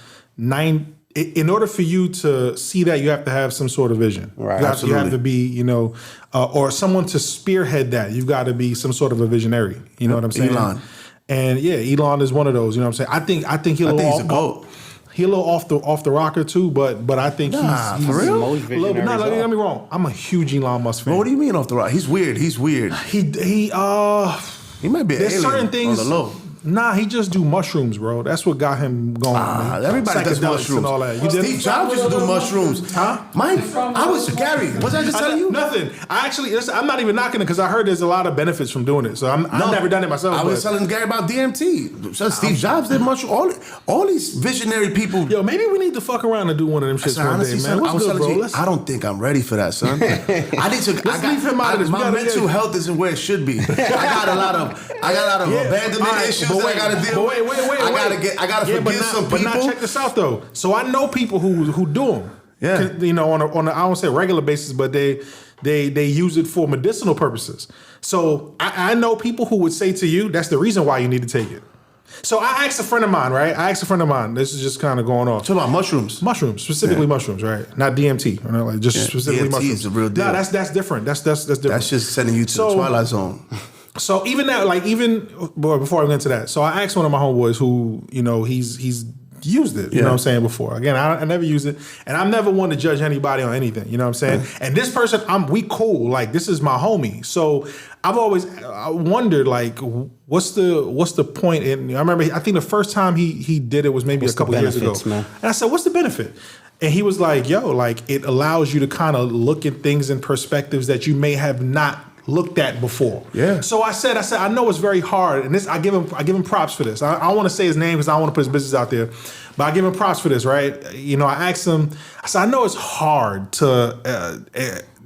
in order for you to see that, you have to have some sort of vision. Right. You have to be, you know, or someone to spearhead that. You've got to be some sort of a visionary. You know what I'm saying? Elon. And yeah, Elon is one of those. You know what I'm saying? I think he's he's a GOAT. He a little off the rocker too, but I think he's for real? Most a little bit. No, visionaries don't get are. me wrong. I'm a huge Elon Musk fan. What do you mean off the rock? He's weird. He He might be an there's alien certain things. on the low. Nah, he just do mushrooms, bro. That's what got him going. man. Everybody does Psychedelics mushrooms. and all that. You did Steve Jobs used to do mushrooms. Huh? Mine. I was Gary. Was I just telling you? Nothing. I actually, listen, I'm not even knocking it because I heard there's a lot of benefits from doing it. So I've never done it myself. I was but- telling Gary about DMT. So Steve Jobs did mushroom. All these visionary people. Yo, maybe we need to fuck around and do one of them shits Son, one honestly, day, son, man. I What's was good, telling bro? you, Let's- I don't think I'm ready for that, son. I need to. leave him out of this. We My gotta mental get- health isn't where it should be. I got a lot of abandonment All right, issues but that I wait, gotta deal but with. wait. I gotta forgive some people. But now check this out though. So I know people who do them. Yeah. You know, on a I don't say regular basis, but they use it for medicinal purposes. So I know people who would say to you, that's the reason why you need to take it. So I asked a friend of mine, right? This is just kind of going off. Talk about mushrooms. Mushrooms, specifically mushrooms, right? Not DMT, you know, like just specifically DMT mushrooms. is the real deal. No, that's different. That's different. That's just sending you to the Twilight Zone. So even that, before I get into that, so I asked one of my homeboys who, you know, he's used it. You know what I'm saying, before. Again, I never used it. And I'm never one to judge anybody on anything. You know what I'm saying? And this person, we cool. Like, this is my homie. So I wondered, like, what's the point in, I remember, I think the first time he did it was maybe a couple years ago. Man? And I said, what's the benefit? And he was like, yo, like, it allows you to kind of look at things in perspectives that you may have not looked at before. Yeah. So I said, I know it's very hard, and this I give him props for this. I don't want to say his name because I don't want to put his business out there, but I give him props for this, right? You know, I asked him, I said, I know it's hard to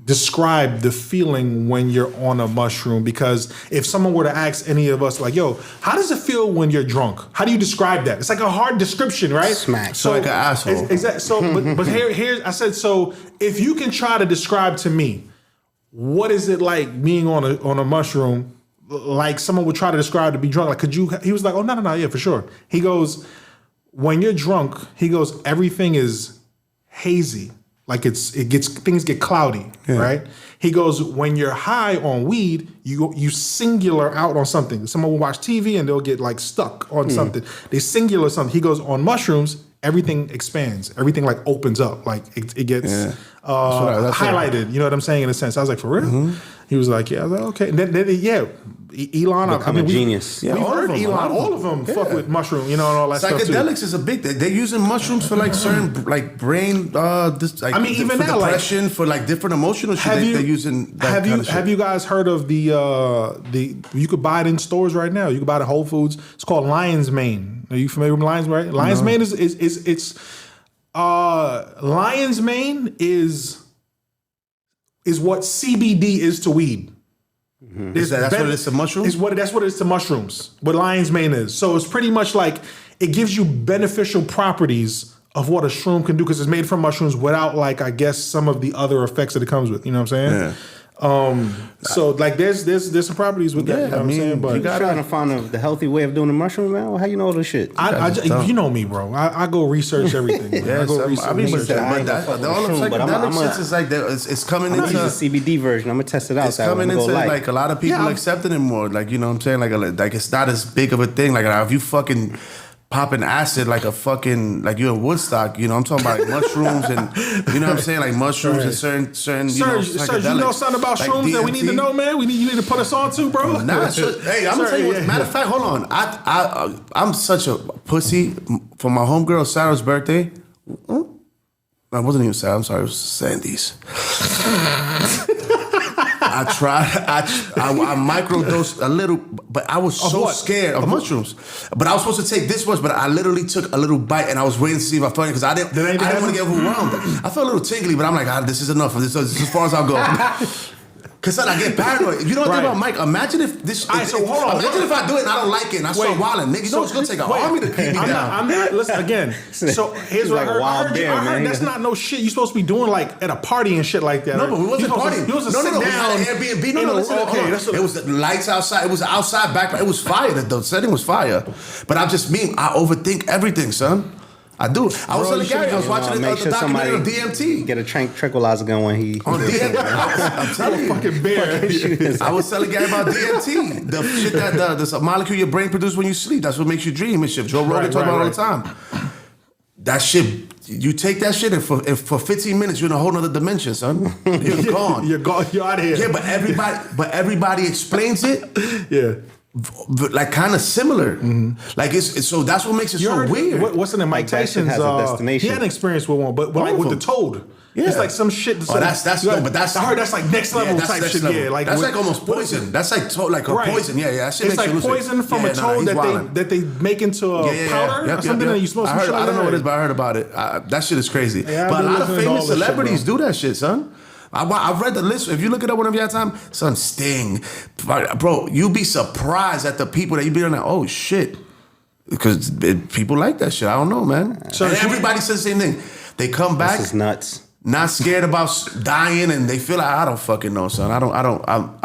describe the feeling when you're on a mushroom, because if someone were to ask any of us, like, yo, how does it feel when you're drunk? How do you describe that? It's like a hard description, right? Smack. So like an asshole. Exactly. So, but here's I said, so if you can try to describe to me, what is it like being on a mushroom? Like someone would try to describe to be drunk. Like, could you? He was like, oh no, yeah, for sure. He goes, when you're drunk, he goes, everything is hazy. Like things get cloudy, right? He goes, when you're high on weed, you singular out on something. Someone will watch TV and they'll get like stuck on something. They singular something. He goes, on mushrooms, everything expands. Everything like opens up. Like it gets that's highlighted. You know what I'm saying, in a sense. I was like, for real? Mm-hmm. He was like, yeah. I was like, okay. And then Elon, become a genius. Yeah, we've heard Elon. All of them fuck with mushroom, you know, and all that stuff too. Psychedelics is a big thing. They're using mushrooms for like certain like brain, even for now, depression, for like different emotional shit. They're using that kind of shit. Have you guys heard of the you could buy it in stores right now. You could buy it at Whole Foods. It's called Lion's Mane. Are you familiar with Lion's Mane? Lion's Mane is Lion's Mane is what CBD is to weed. Mm-hmm. That's what it is to mushrooms? That's what it is to mushrooms. What lion's mane is. So it's pretty much like it gives you beneficial properties of what a shroom can do because it's made from mushrooms without, like, I guess, some of the other effects that it comes with. You know what I'm saying? Yeah. So like there's some properties with that. You know what I'm saying? But you trying to find the healthy way of doing the mushroom, man? Well, how you know all this shit? You know me, bro. I go research everything. I go research. All the psychedelic shit is like it's coming into the CBD version. I'm gonna test it out. It's coming into like a lot of people accepting it more. Like, you know what I'm saying? Like it's not as big of a thing. Like if you fucking popping acid like a fucking, like you're in Woodstock, you know, I'm talking about like mushrooms and, you know what I'm saying, like mushrooms and certain Serge, you know something about like shrooms DMT? That we need to know, man? You need to put us on too, bro? Nah, hey, I'm gonna tell you what, matter of fact, hold on. I'm such a pussy. For my homegirl Sarah's birthday, I wasn't even Sarah, I'm sorry, it was Sandy's. I tried. I microdosed a little, but I was so scared of mushrooms. But I was supposed to take this much, but I literally took a little bite, and I was waiting to see if I felt it because I didn't want to get overwhelmed. I felt a little tingly, but I'm like, this is enough. This is as far as I'll go. Cause son, I get paranoid. You know what I think about Mike? Imagine if this. Imagine if I do it and I don't like it and I start wilding, nigga. You know it's gonna take an army to keep me down. I'm not. Listen again. So here's what I heard. That's not no shit. You supposed to be doing like at a party and shit like that. No, but we wasn't partying. It was a sit down. We had an Airbnb. No, listen. It was the lights outside. It was outside background. It was fire. The setting was fire. But I overthink everything, son. I do. I was telling Gary, I was watching the documentary on DMT. Get a tranquilizer gun when he... On DMT. I'm telling you. Fucking bear. I was telling Gary about DMT. The shit that the molecule your brain produces when you sleep. That's what makes you dream and shit. Joe Rogan talks about it all the time. That shit... You take that shit and for 15 minutes, you're in a whole other dimension, son. You're gone. You're gone. You're out of here. Yeah, but everybody explains it. Yeah. Like kind of similar, like it's so that's what makes it so weird. What's in it? Mike Tyson's he had an experience with one, but like with the toad. Yeah. It's like some shit. That's no, but that's I heard that's like next level type shit. Level. Yeah, like that's like almost poison. That's like a poison. Yeah. That shit it's like poison from a toad that they make into a powder or something that you smoke. I don't know what it is, but I heard about it. That shit is crazy. But a lot of famous celebrities do that shit, son. I've read the list. If you look it up whenever you have time, son, Sting. Bro, you'd be surprised at the people that you be on like, oh, shit. Because people like that shit. I don't know, man. So everybody says the same thing. They come back. This is nuts. Not scared about dying, and they feel like, I don't fucking know, son. I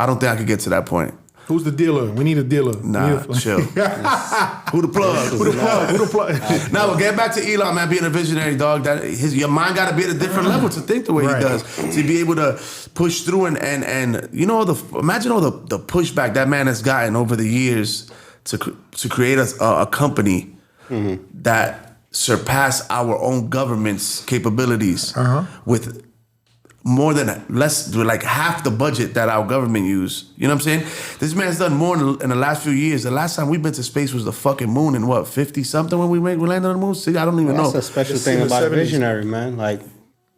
don't think I could get to that point. Who's the dealer? We need a dealer. Nah, chill. Who the plug? Who the plug? Now, we'll get back to Elon, man, being a visionary, dog. Your mind got to be at a different level to think the way he does. To be able to push through and you know, imagine all the pushback that man has gotten over the years to create a company that surpass our own government's capabilities with like half the budget that our government use. You know what I'm saying? This man's done more in the last few years. The last time we've been to space was the fucking moon in what, 50 something when we landed on the moon? See, I don't even know. That's a special thing about a visionary, man. Like,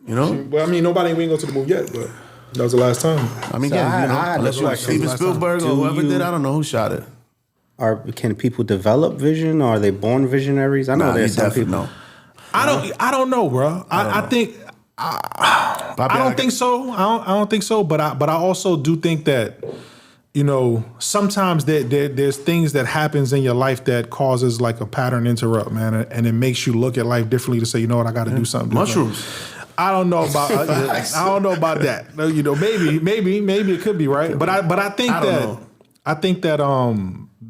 you know? Well, I mean, nobody ain't go to the moon yet, but that was the last time. I mean, So yeah, I had unless a you like question. Steven Spielberg or whoever did, I don't know who shot it. can people develop vision, or are they born visionaries? I know there's some people. No. I don't know, bro. I think I don't think so. I don't think so. But I also do think that, you know, sometimes there's things that happens in your life that causes like a pattern interrupt, man, and it makes you look at life differently to say, you know what, I got to do something different. Mushrooms. I don't know about that. You know, maybe it could be right. But I think that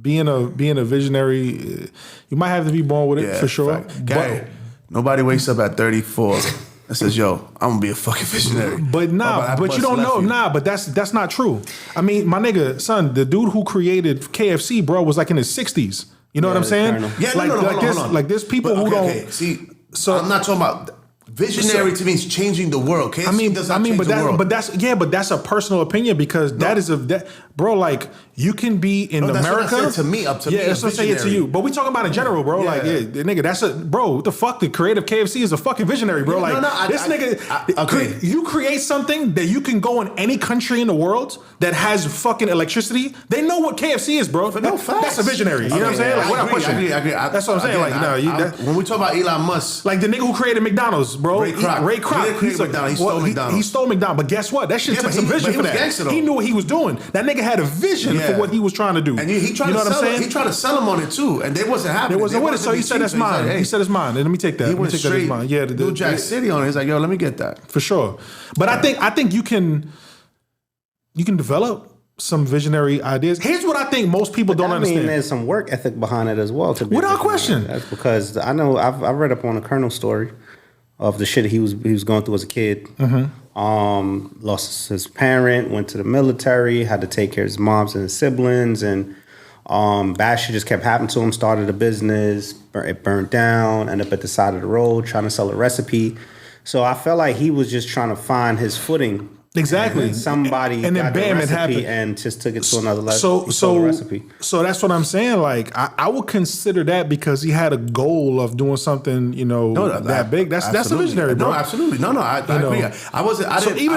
being a visionary, you might have to be born with it for sure. But nobody wakes up at 34 and says, "Yo, I'm gonna be a fucking visionary." But you don't know. But that's not true. I mean, my nigga, son, the dude who created KFC, bro, was like in his 60s. You know what I'm saying? Yeah, hold on. Like there's people who don't. Okay. See, so I'm not talking about. Visionary to me is changing the world. KFC does not change the world. But that's a personal opinion because bro. Like you can be in America. That's what I said to me. Up to me. Yeah, that's what I'm saying to you. But we talking about in general, bro. Yeah. Like, nigga, that's bro. What the fuck? The creative KFC is a fucking visionary, bro. You create something that you can go in any country in the world that has fucking electricity. They know what KFC is, bro. No facts. That's a visionary. You know what I'm saying? Like, I agree. That's what I'm saying. Like, when we talk about Elon Musk, like the nigga who created McDonald's, bro. Ray Kroc. He stole McDonald's. He stole McDonald's. But guess what? That shit took some vision for that. He knew what he was doing. That nigga had a vision for what he was trying to do. And he tried to sell him on it too, and they wasn't happy. They wasn't with it, so he said that's mine. He said it's mine. Let me take that. He went straight. Yeah, New Jack City on it. He's like, yo, let me get that for sure. But I think you can develop some visionary ideas. Here's what I think most people don't understand. I mean, there's some work ethic behind it as well. Without question. That's because I know I've read up on a Colonel story of the shit he was going through as a kid. Lost his parent, went to the military, had to take care of his moms and his siblings, and bad shit just kept happening to him. Started a business, it burnt down, ended up at the side of the road trying to sell a recipe. So I felt like he was just trying to find his footing. Exactly. And somebody and then bam, it happened and just took it to another level. So that's what I'm saying. Like I would consider that because he had a goal of doing something, you know, that big. That's a visionary, bro. No, absolutely. No, I agree. I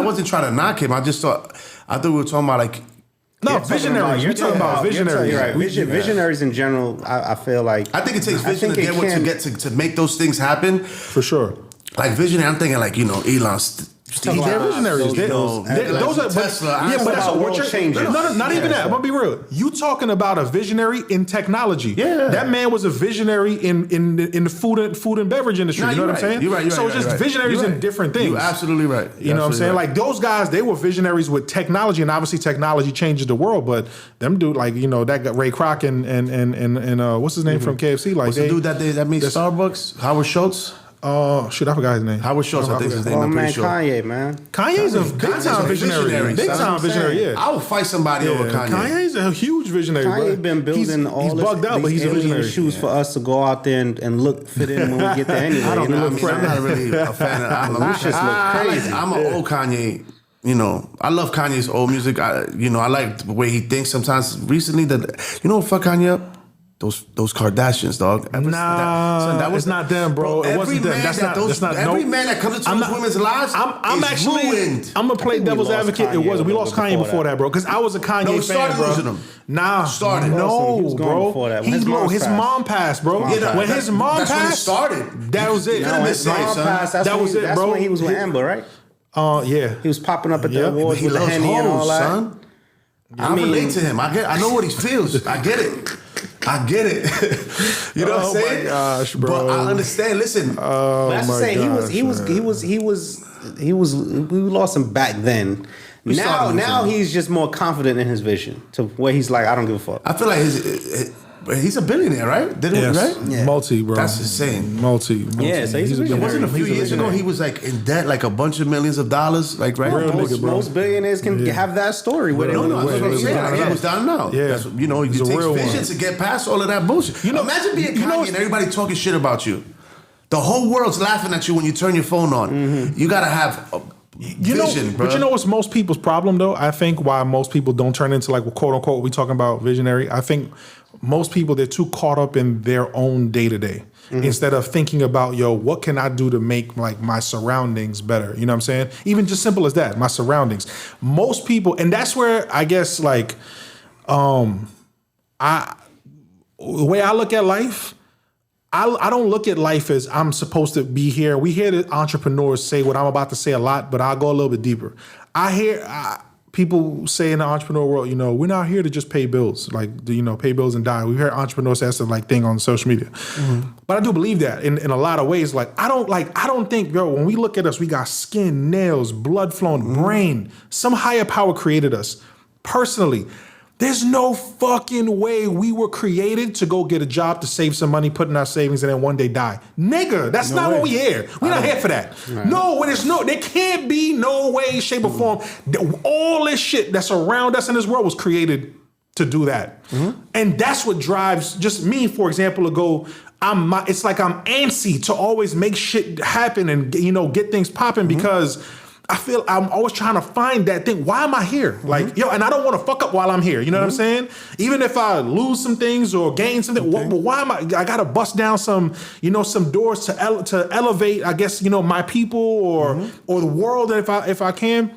wasn't trying to knock him. I thought we were talking about like. No, visionaries. You're talking about visionaries. Right. Visionaries in general, I feel like. I think it takes vision to make those things happen. For sure. Like visionary, I'm thinking like, you know, Elon's. They're visionaries. Those are Tesla. Yeah, but that's what you're changing. No, not even that. I'm gonna be real. You talking about a visionary in technology? Yeah, that man was a visionary in the food and beverage industry. You know what I'm saying? You're right. So it's just visionaries in different things. You're absolutely right. You know what I'm saying? Like those guys, they were visionaries with technology, and obviously technology changes the world. But them dude, like you know, that got Ray Kroc and what's his name from KFC? Like what's the dude that made Starbucks? Howard Schultz. Oh, shit, I forgot his name. Howard Schultz, I think his name. I'm pretty sure. Kanye, man. Kanye's a big-time visionary. Big-time visionary, yeah. I would fight somebody over Kanye. Kanye's a huge visionary, bro. Kanye been building he's bugged out, but he's a visionary. Shoes for us to go out there and look fit in when we get there anyway. I'm not really a fan of we just look crazy. I'm an old Kanye. You know, I love Kanye's old music. I like the way he thinks sometimes. Recently, fuck Kanye up? Those Kardashians, dog. That was not them, bro. It wasn't them. Every man that comes into those women's lives is ruined. I'm gonna play devil's advocate. It wasn't. We lost Kanye before that, bro. Because I was a Kanye fan, bro. Losing him. Started. No, bro. His mom passed, bro. When his mom passed, that was it. That was it, bro. That's when he was with Amber, right? Yeah. He was popping up at the awards with the Henny and all that. Son. I relate to him. I know what he feels. I get it. You know what I'm saying? Oh my gosh, bro. But I understand. Listen. We lost him back then. Now he's just more confident in his vision to where he's like, I don't give a fuck. I feel like he's a billionaire, right? Right? Yeah. Multi, bro. That's insane. Multi. Yeah, so he's a billionaire. Wasn't a few years ago he was like in debt like a bunch of millions of dollars, like right? Most billionaires can have that story. He was down now. Yeah, that's, you takes vision to get past all of that bullshit. Imagine being Kanye and everybody talking shit about you. The whole world's laughing at you when you turn your phone on. Mm-hmm. You gotta have vision, bro. But you know what's most people's problem though? I think why most people don't turn into like quote unquote we talking about visionary. I think most people they're too caught up in their own day to day instead of thinking about what can I do to make like my surroundings better? You know what I'm saying? Even just simple as that, my surroundings. Most people, and that's where I guess like the way I look at life. I don't look at life as I'm supposed to be here. We hear the entrepreneurs say what I'm about to say a lot, but I'll go a little bit deeper. I hear people say in the entrepreneur world, we're not here to just pay bills, pay bills and die. We hear entrepreneurs say that thing on social media. But I do believe that in a lot of ways. I don't think, when we look at us, we got skin, nails, blood flowing, brain. Some higher power created us. Personally, there's no fucking way we were created to go get a job to save some money, put in our savings, and then one day die. Nigga, that's not what we here. We're not here for that. Right. No, there can't be no way, shape, or form. All this shit that's around us in this world was created to do that. And that's what drives just me, for example, to go, it's like I'm antsy to always make shit happen and, get things popping because I feel I'm always trying to find that thing. Why am I here? And I don't want to fuck up while I'm here. You know what I'm saying? Even if I lose some things or gain something, why am I got to bust down some doors to elevate, I guess, my people or the world if I can,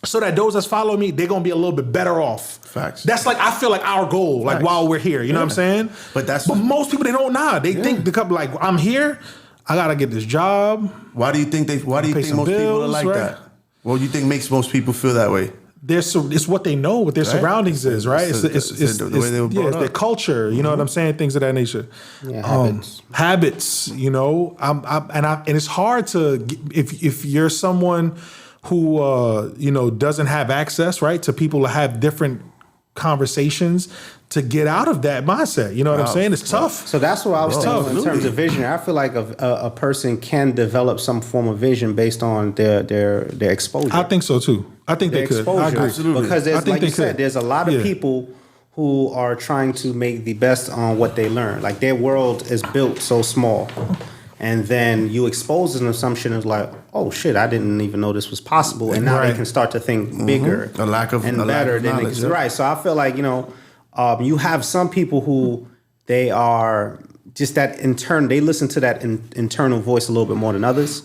so that those that follow me, they're going to be a little bit better off. Facts. That's I feel like our goal, while we're here. You know what I'm saying? But most people, they don't know. They think I'm here. I gotta get this job. Why do you think most people are like that? What do you think makes most people feel that way? It's what they know, what their surroundings is, right? It's the way they were brought up. Their culture, you know what I'm saying? Things of that nature. Yeah, habits, and it's hard to if you're someone who doesn't have access, right, to people who have different conversations to get out of that mindset. You know what I'm saying? It's tough. So that's what I was saying in terms of vision. I feel like a person can develop some form of vision based on their exposure. I think so too. I think they could. I agree. Absolutely. Because there's a lot of people who are trying to make the best on what they learn. Like their world is built so small. And then you expose an assumption of oh shit, I didn't even know this was possible. And now they can start to think bigger a lack of better than knowledge, right. So I feel like, you have some people who they are just that they listen to that internal voice a little bit more than others.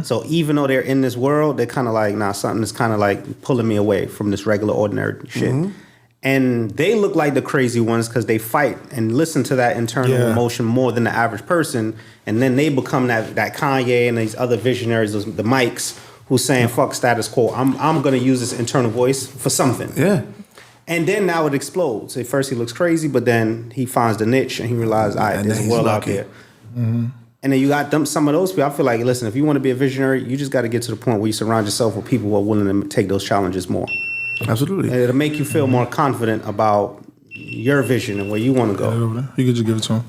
So even though they're in this world, they're kind of something is kind of pulling me away from this regular, ordinary shit. And they look like the crazy ones because they fight and listen to that internal emotion more than the average person. And then they become that Kanye and these other visionaries, the Mikes, who's saying, fuck status quo. I'm going to use this internal voice for something. Yeah. And then now it explodes. At first he looks crazy, but then he finds the niche and he realizes, all right, there's a world out there. And then you got some of those people. I feel like, listen, if you want to be a visionary, you just got to get to the point where you surround yourself with people who are willing to take those challenges more. Absolutely. And it'll make you feel more confident about your vision and where you want to go. You could just give it to him.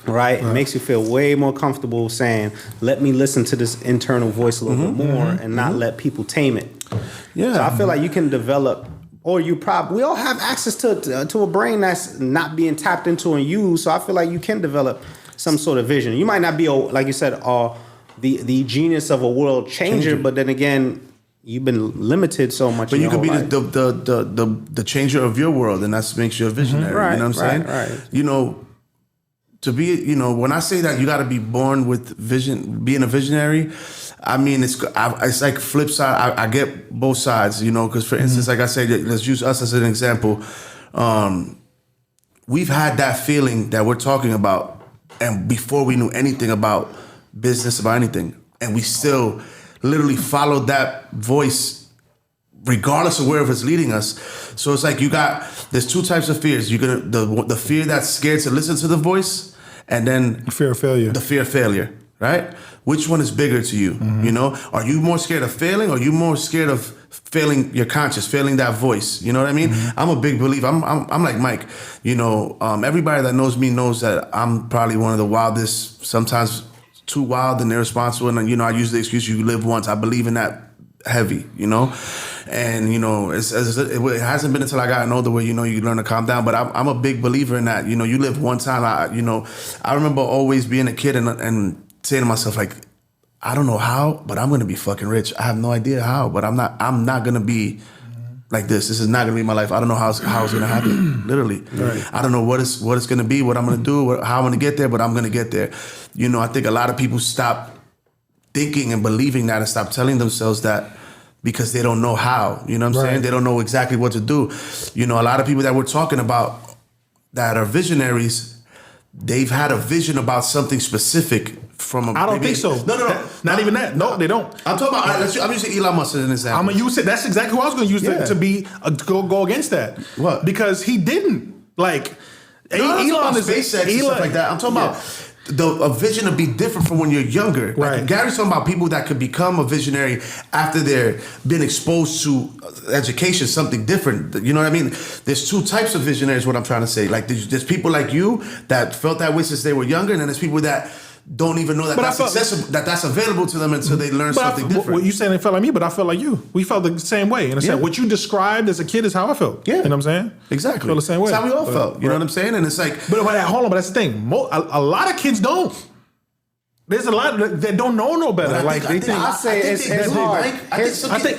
Right? It makes you feel way more comfortable saying, let me listen to this internal voice a little bit more and not let people tame it. Yeah. So I feel like you can develop, or we all have access to a brain that's not being tapped into and used. So I feel like you can develop some sort of vision. You might not be, like you said, the genius of a world changer, but then again, you've been limited so much. But you could be the changer of your world, and that makes you a visionary. Right, you know what I'm saying? Right. To be, when I say that you got to be born with vision, being a visionary, I mean, it's like flip side. I get both sides, because for instance, like I said, let's use us as an example. We've had that feeling that we're talking about, and before we knew anything about business, about anything, and we still literally followed that voice regardless of wherever it's leading us. So it's like there's two types of fears. You're the fear that's scared to listen to the voice, and then the fear of failure. The fear of failure, right? Which one is bigger to you? Are you more scared of failing, or are you more scared of failing your conscience, failing that voice? You know what I mean? I'm a big believer. I'm like Mike. Everybody that knows me knows that I'm probably one of the wildest, sometimes too wild and irresponsible. And I use the excuse, you live once. I believe in that heavy, and it hasn't been until I got older where you learn to calm down. But I'm a big believer in that. You live one time. I remember always being a kid and saying to myself, like, I don't know how, but I'm gonna be fucking rich. I have no idea how, but I'm not gonna be like this. This is not gonna be my life. I don't know how it's gonna happen. Literally, right. I don't know what it's gonna be, what I'm gonna do, how I'm gonna get there, but I'm gonna get there. You know, I think a lot of people stop thinking and believing that and stop telling themselves that because they don't know how. You know what I'm saying? They don't know exactly what to do. You know, a lot of people that we're talking about that are visionaries, they've had a vision about something specific from a... I don't think so. No. Not even that. No, they don't. I'm talking about... I'm using Elon Musk as an example. I'm going to use it. That's exactly who I was going to use to go against that. What? Because he didn't. Like, Elon is... SpaceX and stuff like that. I'm talking about... A vision to be different from when you're younger. Right. Like Gary's talking about people that could become a visionary after they're been exposed to education, something different. You know what I mean? There's two types of visionaries, what I'm trying to say. Like there's people like you that felt that way since they were younger, and then there's people that don't even know that that's accessible, that's available to them until they learn something different. What you saying they felt like me, but I felt like you. We felt the same way. And I said, what you described as a kid is how I felt. Yeah. You know what I'm saying? Exactly. I feel the same way. That's how we all felt. You know what I'm saying? And it's like... But hold on, but that's the thing. A lot of kids don't. There's a lot that don't know no better. I think it's hard. I think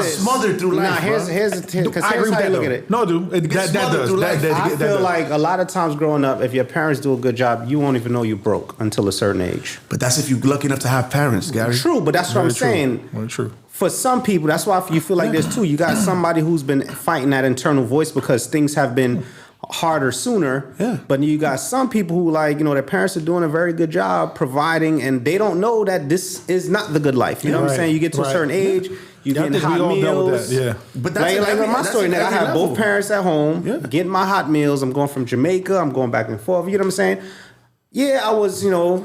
smothered through life. Here's how you look at it. No, dude, that does. I feel like a lot of times growing up, if your parents do a good job, you won't even know you broke until a certain age. But that's if you're lucky enough to have parents, Gary. True, but that's what I'm saying. Very true. For some people, that's why you feel like there's two. You got somebody who's been fighting that internal voice because things have been harder sooner. Yeah. But you got some people who, like, you know, their parents are doing a very good job providing, and they don't know that this is not the good life. You know what I'm saying? You get to a certain age, you getting hot meals. Yeah. But that's like my story, nigga. I have level. both parents at home, getting my hot meals. I'm going from Jamaica. I'm going back and forth. You know what I'm saying? Yeah, I was, you know,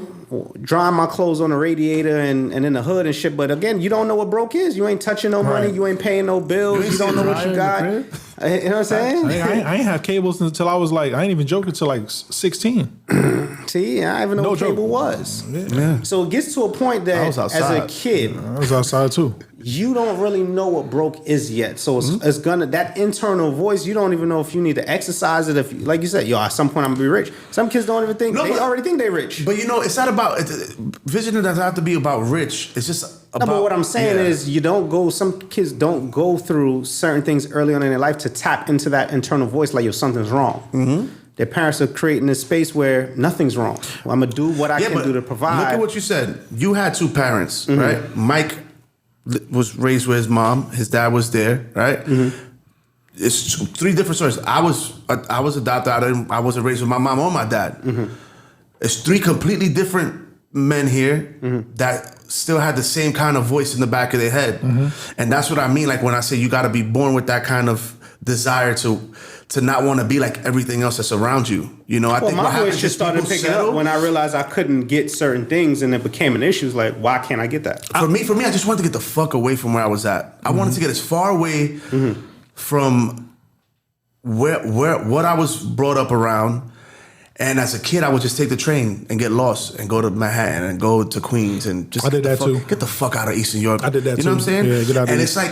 drying my clothes on the radiator and in the hood and shit. But again, you don't know what broke is. You ain't touching no money. You ain't paying no bills. You don't know what you got. You know what I'm saying? I ain't have cables until I was like, I ain't even joking until like 16. See, I didn't even know what cable was. Yeah. So it gets to a point that as a kid, I was outside too. You don't really know what broke is yet. So it's gonna, that internal voice, you don't even know if you need to exercise it. If, like you said, at some point I'm gonna be rich. Some kids don't even think, they already think they're rich. But you know, it's not about, vision doesn't have to be about rich. It's just about. No, but what I'm saying is some kids don't go through certain things early on in their life to tap into that internal voice like, something's wrong. Mm-hmm. Their parents are creating this space where nothing's wrong. Well, I'm gonna do what I can do to provide. Look at what you said. You had two parents, right? Mike was raised with his mom. His dad was there, right? Mm-hmm. It's three different stories. I was adopted. I wasn't raised with my mom or my dad. Mm-hmm. It's three completely different men here that still had the same kind of voice in the back of their head. Mm-hmm. And that's what I mean. Like when I say you got to be born with that kind of desire to not want to be like everything else that's around you. You know, I think my voice just started picking up when I realized I couldn't get certain things, and it became an issue. It's like, why can't I get that? For me, I just wanted to get the fuck away from where I was at. I wanted to get as far away from what I was brought up around. And as a kid, I would just take the train and get lost and go to Manhattan and go to Queens and just get the fuck out of Eastern Europe. I did that too. You know what I'm saying? Yeah, get out and it's like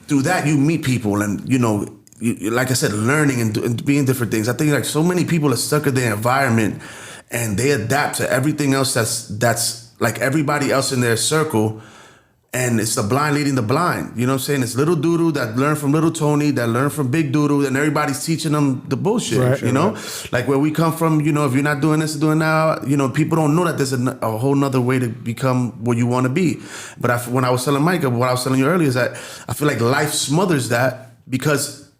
through that you meet people and like I said, learning and being different things. I think like so many people are stuck in their environment and they adapt to everything else that's like everybody else in their circle. And it's the blind leading the blind. You know what I'm saying? It's little doodoo that learned from little Tony, that learned from big doodoo, and everybody's teaching them the bullshit, right, you know? Right. Like where we come from, if you're not doing this or doing now, people don't know that there's a whole nother way to become what you want to be. But when I was telling Micah, what I was telling you earlier is that I feel like life smothers that because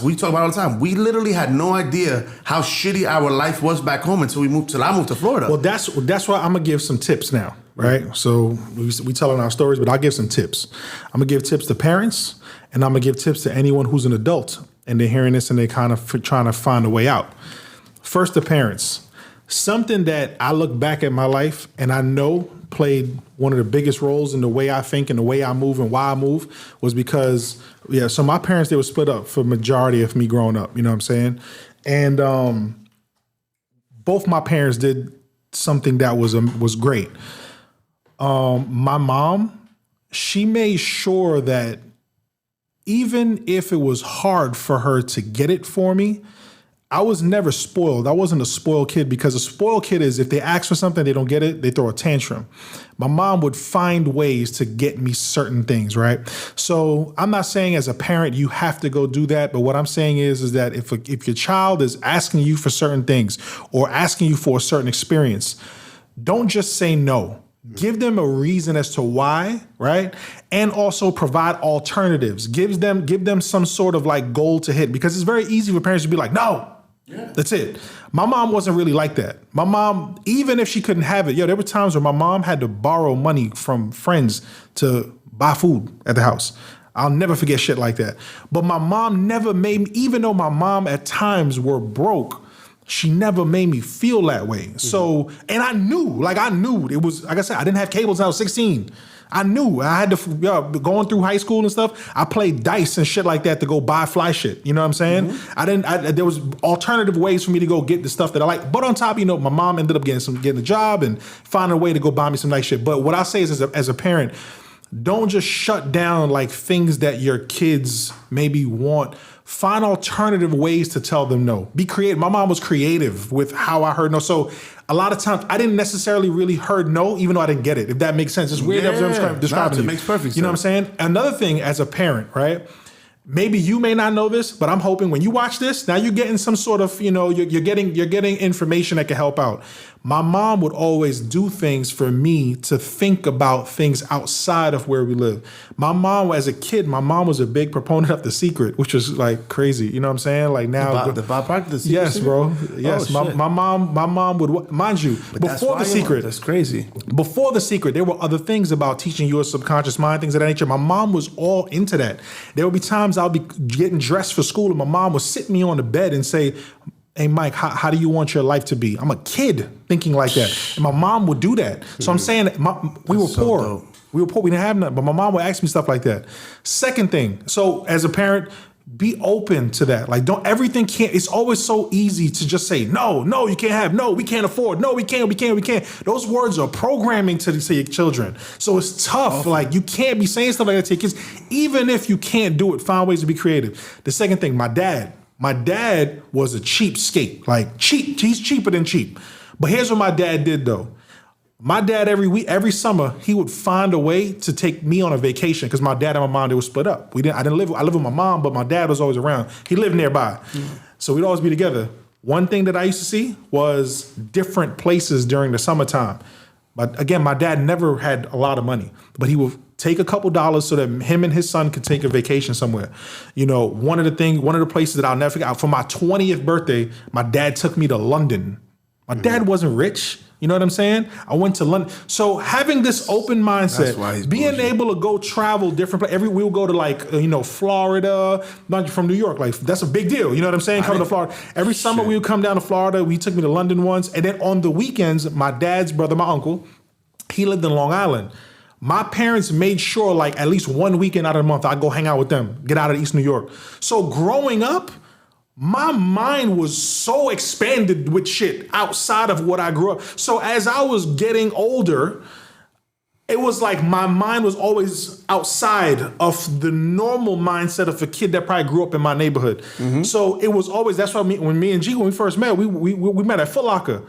we talk about all the time. We literally had no idea how shitty our life was back home until I moved to Florida. Well, that's why I'm gonna give some tips now, right? So we telling our stories, but I'll give some tips. I'm gonna give tips to parents, and I'm gonna give tips to anyone who's an adult and they're hearing this and they're kind of trying to find a way out. First, the parents. Something that I look back at my life and I know played one of the biggest roles in the way I think and the way I move and why I move was because, so my parents, they were split up for the majority of me growing up, you know what I'm saying? And both my parents did something that was great. My mom, she made sure that even if it was hard for her to get it for me, I was never spoiled. I wasn't a spoiled kid because a spoiled kid is if they ask for something, they don't get it, they throw a tantrum. My mom would find ways to get me certain things, right? So I'm not saying as a parent you have to go do that, but what I'm saying is that if your child is asking you for certain things or asking you for a certain experience, don't just say no. Give them a reason as to why, right? And also provide alternatives. Give them some sort of like goal to hit, because it's very easy for parents to be like, no. Yeah. That's it. My mom wasn't really like that. My mom, even if she couldn't have it, there were times where my mom had to borrow money from friends to buy food at the house. I'll never forget shit like that. But my mom never made me, even though my mom at times were broke, she never made me feel that way. Mm-hmm. So, and I knew it was, like I said, I didn't have cable until I was 16. I knew I had to, going through high school and stuff, I played dice and shit like that to go buy fly shit. You know what I'm saying? Mm-hmm. There was alternative ways for me to go get the stuff that I like. But on top, my mom ended up getting a job and finding a way to go buy me some nice shit. But what I say is as a parent, don't just shut down like things that your kids maybe want. Find alternative ways to tell them no. Be creative. My mom was creative with how I heard no. So a lot of times I didn't necessarily really heard no, even though I didn't get it. If that makes sense. It's weird that I'm describing it. It makes perfect sense. You know what I'm saying? Another thing as a parent, right? Maybe you may not know this, but I'm hoping when you watch this, now you're getting some sort of, you're getting information that can help out. My mom would always do things for me to think about things outside of where we live. My mom, as a kid, was a big proponent of The Secret, which was like crazy. You know what I'm saying? Like now, the byproduct, The Secret. Yes, bro. Yes, oh, my mom would, mind you, but before The Secret. That's crazy. Before The Secret, there were other things about teaching your subconscious mind, things of that nature. My mom was all into that. There would be times I'll be getting dressed for school, and my mom would sit me on the bed and say, hey, Mike, how do you want your life to be? I'm a kid thinking like that. And my mom would do that. So I'm saying we were poor. Dope. We were poor. We didn't have nothing. But my mom would ask me stuff like that. Second thing, so as a parent, be open to that. Like it's always so easy to just say, no, you can't have, no, we can't afford, no, we can't. Those words are programming to your children. So it's tough. Like you can't be saying stuff like that to your kids. Even if you can't do it, find ways to be creative. The second thing, my dad was a cheapskate, like cheap. He's cheaper than cheap. But here's what my dad did though. My dad every summer, he would find a way to take me on a vacation because my dad and my mom, they were split up. I lived with my mom, but my dad was always around. He lived nearby. Mm-hmm. So we'd always be together. One thing that I used to see was different places during the summertime. But again, my dad never had a lot of money, but he would take a couple dollars so that him and his son could take a vacation somewhere. One of the places that I'll never forget, for my 20th birthday, my dad took me to London. My dad wasn't rich. You know what I'm saying? I went to London. So having this open mindset, being able to go travel different places. We'll go to Florida, not from New York. Like that's a big deal. You know what I'm saying? Coming to Florida. Every summer we would come down to Florida. He took me to London once. And then on the weekends, my dad's brother, my uncle, he lived in Long Island. My parents made sure like at least one weekend out of the month, I'd go hang out with them, get out of East New York. So growing up, my mind was so expanded with shit outside of what I grew up. So as I was getting older, it was like my mind was always outside of the normal mindset of a kid that probably grew up in my neighborhood. Mm-hmm. So it was always, that's why when me and G, when we first met, we met at Foot Locker.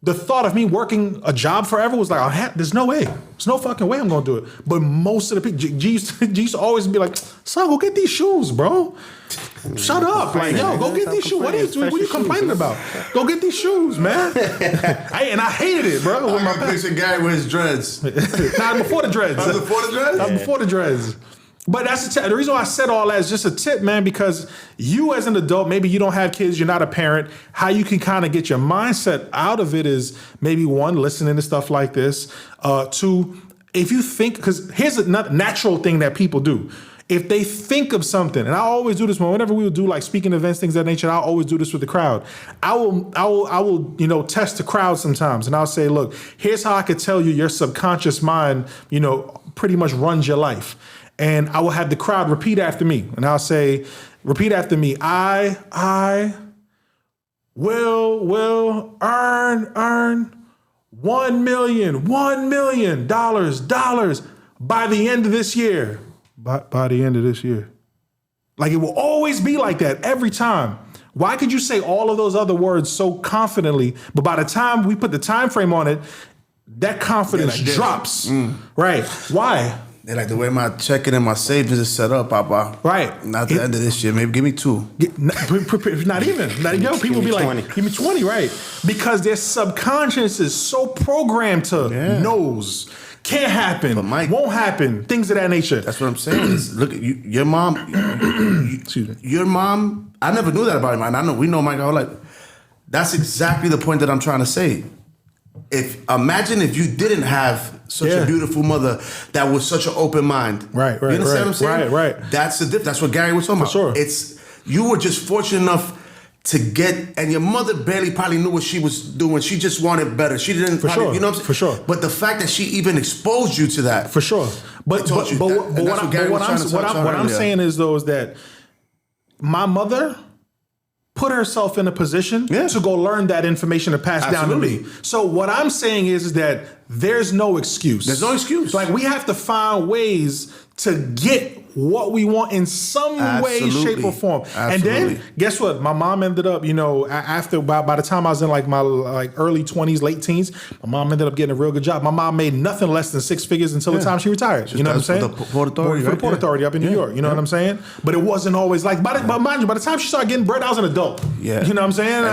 The thought of me working a job forever was like, there's no way. There's no fucking way I'm going to do it. But most of the people, G used to always be like, son, go get these shoes, bro. Shut up. Like, yo, go get these shoes. What are you complaining about? Go get these shoes, man. And I hated it, bro. With my picture guy with his dreads. Nah, before the dreads. Before the dreads? Before the dreads. But that's the reason why I said all that is just a tip, man, because you as an adult, maybe you don't have kids, you're not a parent, how you can kind of get your mindset out of it is maybe one, listening to stuff like this. Two, if you think, because here's a natural thing that people do. If they think of something, and I always do this whenever we would do like speaking events, things of that nature, I'll always do this with the crowd. I will test the crowd sometimes and I'll say, look, here's how I could tell you your subconscious mind, pretty much runs your life. And I will have the crowd repeat after me. And I'll say, repeat after me. I will earn $1 million by the end of this year. By the end of this year. Like it will always be like that every time. Why could you say all of those other words so confidently, but by the time we put the time frame on it, that confidence drops? Right. Why? They like the way my checking and my savings is set up, Papa. Right. Not the end of this year. Maybe give me 2. Not even. People be like, 20. give me 20, right? Because their subconscious is so programmed to knows, can't happen, But Mike, won't happen, things of that nature. That's what I'm saying. Look at you, your mom. Excuse me. Your mom. I never knew that about him. I know we know Mike. I was like, that's exactly the point that I'm trying to say. Imagine if you didn't have such a beautiful mother that was such an open mind. Right. You understand what I'm saying? Right. That's the difference. That's what Gary was talking about. Sure. You were just fortunate enough to get, and your mother barely probably knew what she was doing. She just wanted better. She didn't. For sure. You know what I'm saying? For sure. But the fact that she even exposed you to that. For sure. But what I'm saying is though is that my mother put herself in a position to go learn that information to pass down to me. So what I'm saying is that there's no excuse. There's no excuse. Like we have to find ways to get what we want in some way, shape, or form. And then guess what? My mom ended up, after by the time I was in like my early 20s, late teens, my mom ended up getting a real good job. My mom made nothing less than 6 figures until the time she retired. You know what I'm saying? For the Port Authority, for the Port Authority up in New York. You know what I'm saying? But it wasn't always like. But mind you, by the time she started getting bread, I was an adult. Yeah. You know what I'm saying?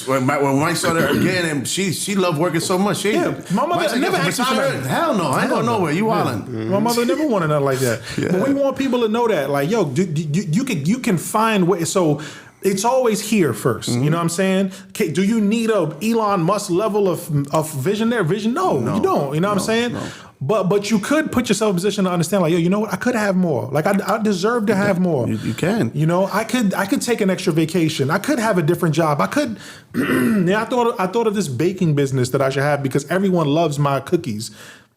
When Mike started her again, and she loved working so much. My mother never asked me for that. Hell no, I ain't going nowhere. You wildin'. My mother never wanted nothing like that. But we want people to know that, like, yo, you can find ways. So it's always here 1st. You know what I'm saying? Do you need a Elon Musk level of vision there? No, you don't. You know what I'm saying? No. But you could put yourself in a position to understand, like, yo, you know what? I could have more. Like, I deserve to have more. You can. I could take an extra vacation. I could have a different job. I could. I thought of this baking business that I should have because everyone loves my cookies.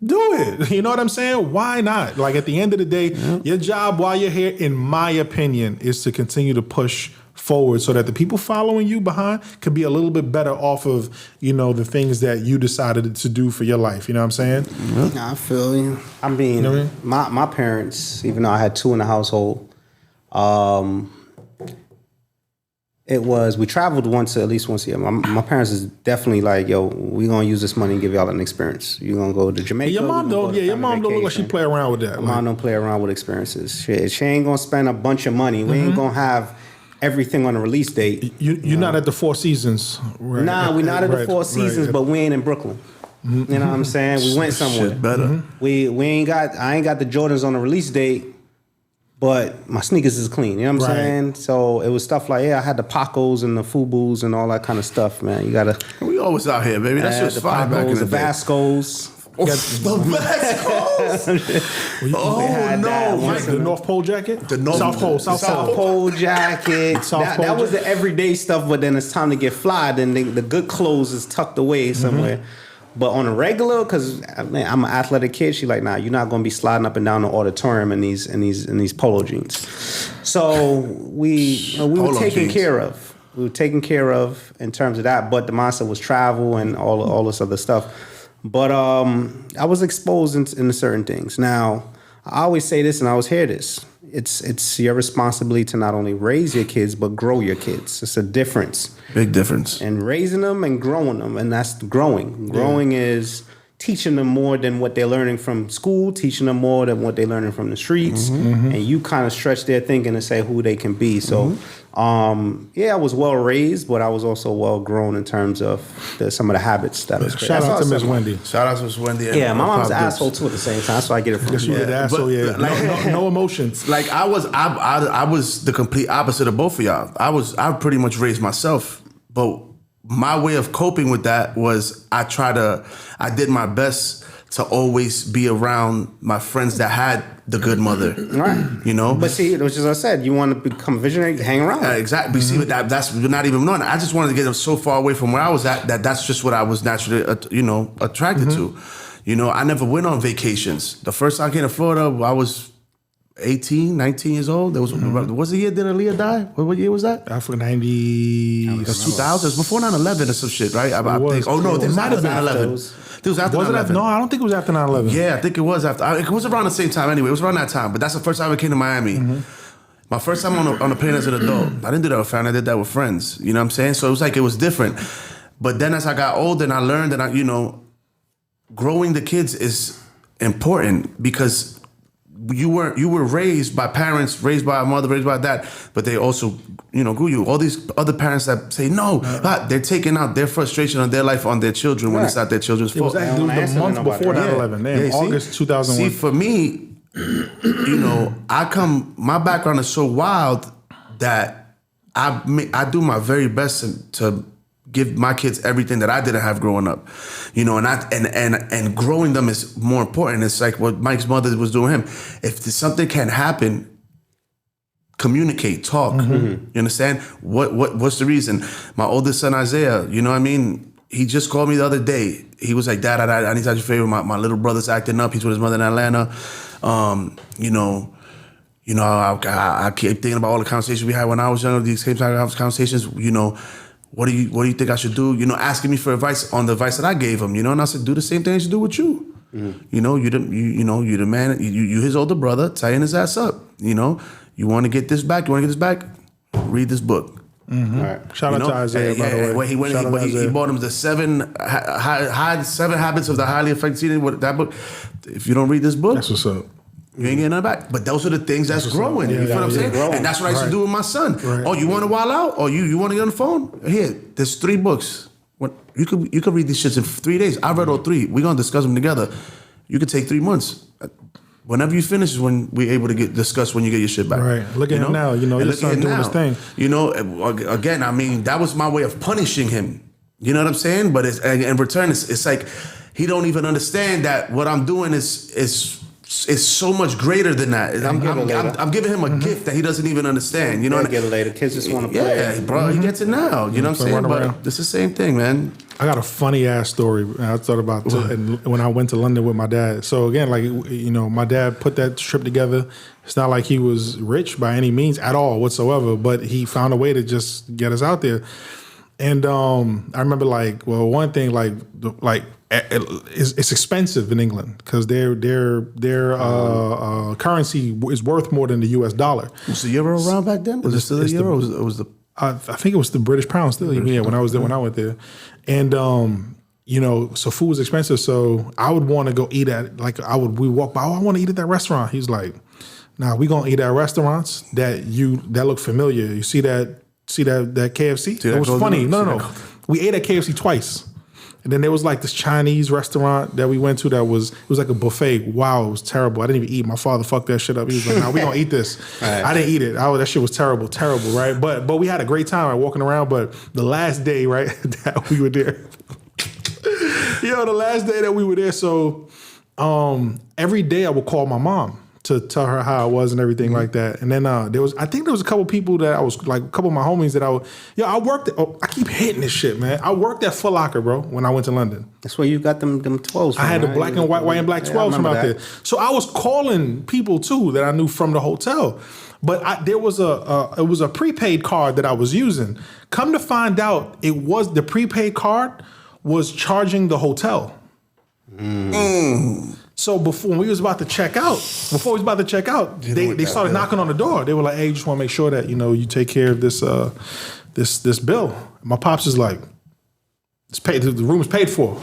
Do it. You know what I'm saying? Why not? Like at the end of the day, your job while you're here, in my opinion, is to continue to push forward so that the people following you behind could be a little bit better off of, the things that you decided to do for your life. You know what I'm saying? I feel you. I mean, my parents, even though I had 2 in the household, we traveled at least once a year. My parents is definitely like, yo, we gonna use this money and give y'all an experience. You gonna go to Jamaica. Your mom don't look like she play around with that. My mom don't play around with experiences. She ain't gonna spend a bunch of money. We ain't gonna have everything on the release date. You're not at the Four Seasons. Right? Nah, we're not at the Four Seasons, but we ain't in Brooklyn. You know what I'm saying? We went somewhere. Shit better. I ain't got the Jordans on the release date. But my sneakers is clean, you know what I'm saying? So it was stuff like, I had the Pacos and the Fubus and all that kind of stuff, man. You gotta. We always out here, baby. That's just fine back in the day. Vascos. The Vascos. The North Pole jacket, South Pole jacket. That was the everyday stuff. But then it's time to get fly. Then the good clothes is tucked away somewhere. But on a regular, because I'm an athletic kid, she like, nah, you're not gonna be sliding up and down the auditorium in these polo jeans. So we were taken care of. We were taken care of in terms of that. But the mindset was travel and all this other stuff. But I was exposed into certain things. Now, I always say this, and I always hear this. It's your responsibility to not only raise your kids, but grow your kids. It's a difference. Big difference. And raising them and growing them, and that's growing. Growing is teaching them more than what they're learning from school, teaching them more than what they're learning from the streets, and you kind of stretch their thinking and say who they can be. So, I was well raised, but I was also well grown in terms of some of the habits that I was. Shout out to Miss Wendy. Shout out to Miss Wendy. Yeah, my mom's an asshole too at the same time. That's why I get it from. Yes, you did asshole. No emotions. Like I was the complete opposite of both of y'all. I pretty much raised myself, but my way of coping with that was I did my best to always be around my friends that had the good mother. Right. But see, which is I said, you want to become a visionary, hang around. Exactly. See, that's not even knowing. I just wanted to get so far away from where I was at that's just what I was naturally, attracted to. I never went on vacations. The first time I came to Florida, I was 18, 19 years old. There was the year did Aaliyah die? What year was that? Africa 90. It was 2000. It was before 9/11 or some shit, right? I think. Oh no, it might have been 9/11. It was after 9/11. No, I don't think it was after 9/11. Yeah, I think it was after. It was around the same time anyway. It was around that time. But that's the first time I came to Miami. My first time on a plane as an adult, I didn't do that with family. I did that with friends. You know what I'm saying? So it was like it was different. But then as I got older and I learned that growing the kids is important because you were raised by parents, raised by a mother, raised by that, but they also, grew you. All these other parents that say no, they're taking out their frustration on their life on their children when it's not their children's fault. It was the month before 9/11, August 2001. See, for me, my background is so wild that I do my very best to give my kids everything that I didn't have growing up, and growing them is more important. It's like what Mike's mother was doing him. If something can happen, communicate, talk. You understand? What's the reason? My oldest son Isaiah, he just called me the other day. He was like, Dad, I need to have your favor. My little brother's acting up. He's with his mother in Atlanta. I keep thinking about all the conversations we had when I was younger. These same type of conversations. What do you think I should do? Asking me for advice on the advice that I gave him. And I said, do the same thing I should do with you. You're the man. You his older brother. Tighten his ass up. You want to get this back. You want to get this back. Read this book. Right. Shout out to Isaiah, by the way. He bought him the seven habits of the highly effective teenager. That book. If you don't read this book, that's what's up. You ain't getting nothing back. But those are the things that's growing. You feel what I'm saying? And that's what I used to do with my son. Right. Oh, you want to wild out? Or you want to get on the phone? Here, there's 3 books. You could read these shits in 3 days. I read all 3. We're going to discuss them together. You could take 3 months. Whenever you finish is when we're able to discuss when you get your shit back. Right. Look at him now. Your son doing his thing. Again, that was my way of punishing him. You know what I'm saying? But in return, it's like he don't even understand that what I'm doing is so much greater than that. I'm giving him a gift that he doesn't even understand. I'll get it later. Kids just want to play. Yeah, bro, he gets it now. You know what I'm saying? But it's the same thing, man. I got a funny ass story I thought about when I went to London with my dad. So again, my dad put that trip together. It's not like he was rich by any means at all whatsoever, but he found a way to just get us out there. And I remember one thing it's expensive in England because their currency is worth more than the U.S. dollar. Was the euro around back then? Was it still the euro? Or was the? I think it was the British pound still. When I was there, when I went there, and so food was expensive. So I would want to go eat at we walk by. Oh, I want to eat at that restaurant. He's like, "Nah, we gonna eat at restaurants that look familiar. You see that KFC? It was funny. No. We ate at KFC twice. And then there was this Chinese restaurant that we went to it was like a buffet. Wow, it was terrible. I didn't even eat. My father fucked that shit up. He was like, "Nah, we gonna eat this." Right. I didn't eat it. That shit was terrible, right? But we had a great time walking around. But the last day, right, that we were there, the last day that we were there. So every day I would call my mom to tell her how I was and everything like that. And then I think there was a couple people that I was a couple of my homies that I worked at, I keep hitting this shit, man. I worked at Foot Locker, bro, when I went to London. That's where you got them 12s from, I had the black and white and black 12s from out there. So I was calling people too that I knew from the hotel. But it was a prepaid card that I was using. Come to find out, the prepaid card was charging the hotel. So when we was about to check out, they started knocking on the door. They were like, "Hey, you just want to make sure that you take care of this this bill." My pops is like, "It's paid. The room is paid for."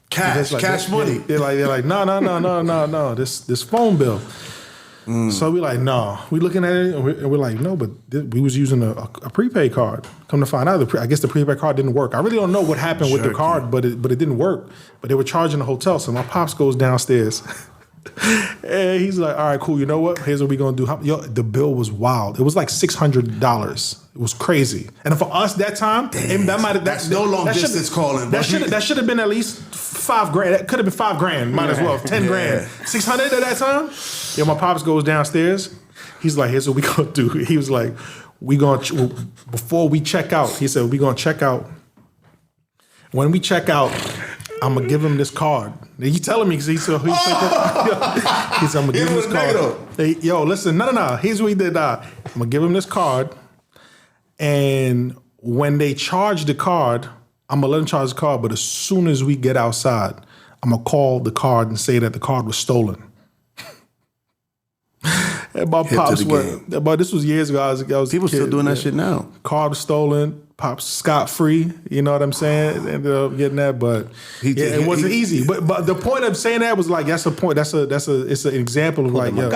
Cash money. They're like, no. This phone bill. So we like, no. We looking at it and we're like, no, but we was using a prepaid card. Come to find out, I guess the prepaid card didn't work. I really don't know what happened with the card, but it didn't work. But they were charging the hotel. So my pops goes downstairs. And he's like, all right, cool. You know what? Here's what we're going to do. The bill was wild. It was like $600. It was crazy. And for us that time, that's no long distance calling. That should have been at least $5,000. That could have been $5,000. Might as well. 10 grand. 600 at that time? Yeah, my pops goes downstairs. He's like, here's what we going to do. He was like, before we check out, he said, we're going to check out. When we check out, I'm going to give him this card. He telling me because he said, I'm going to give him this card. Hey, yo, listen, no. Here's what he did. I'm going to give him this card. And when they charge the card, I'm going to let him charge the card. But as soon as we get outside, I'm going to call the card and say that the card was stolen. And my Hip pops to the went, but this was years ago. I was People a kid, still doing that shit now. Car was stolen. Pops scot-free. You know what I'm saying? Ended up getting that, but it wasn't easy. But the point of saying that was like, that's a point. It's an example of like, but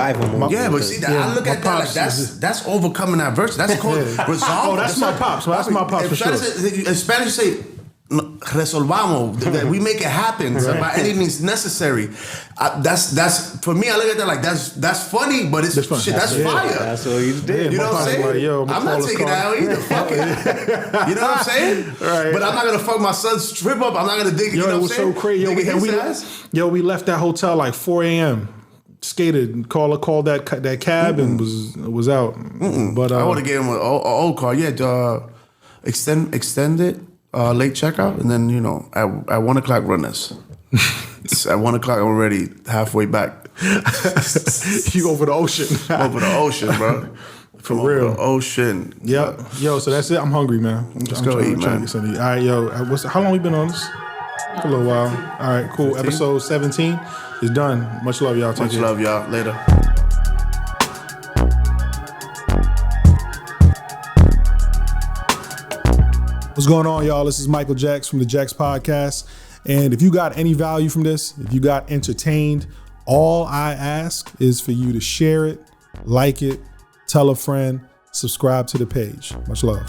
see, I look at that like that's overcoming adversity. That's called resolve. Oh, that's my pops. That's my pops for sure. In Spanish, you say resolvamos. That we make it happen by any means necessary. That's for me. I look at that like that's funny, but it's shit. That's fire. That's what you did. You know what I'm saying? Like, I'm not taking that out either. Fuck it. You know what I'm saying? Right. But I'm not gonna fuck my son's trip up. I'm not gonna dig. You know it what was I'm saying? so crazy. We left that hotel like 4 a.m. Skated, called that cab and was out. But I would have gave him an old car. Yeah, extend it. Late checkout, and then at 1 o'clock run this. At 1 o'clock already halfway back. You over the ocean. Over the ocean, bro. For real. Over the ocean. Yep. Yo, so that's it. I'm hungry, man. Let's go eat, man. All right, yo. How long we been on this? For a little while. All right, cool. 15? Episode 17 is done. Much love, y'all. Much love, y'all. Later. What's going on, y'all? This is Michael Jex from the Jex Podcast. And if you got any value from this, if you got entertained, all I ask is for you to share it, like it, tell a friend, subscribe to the page. Much love.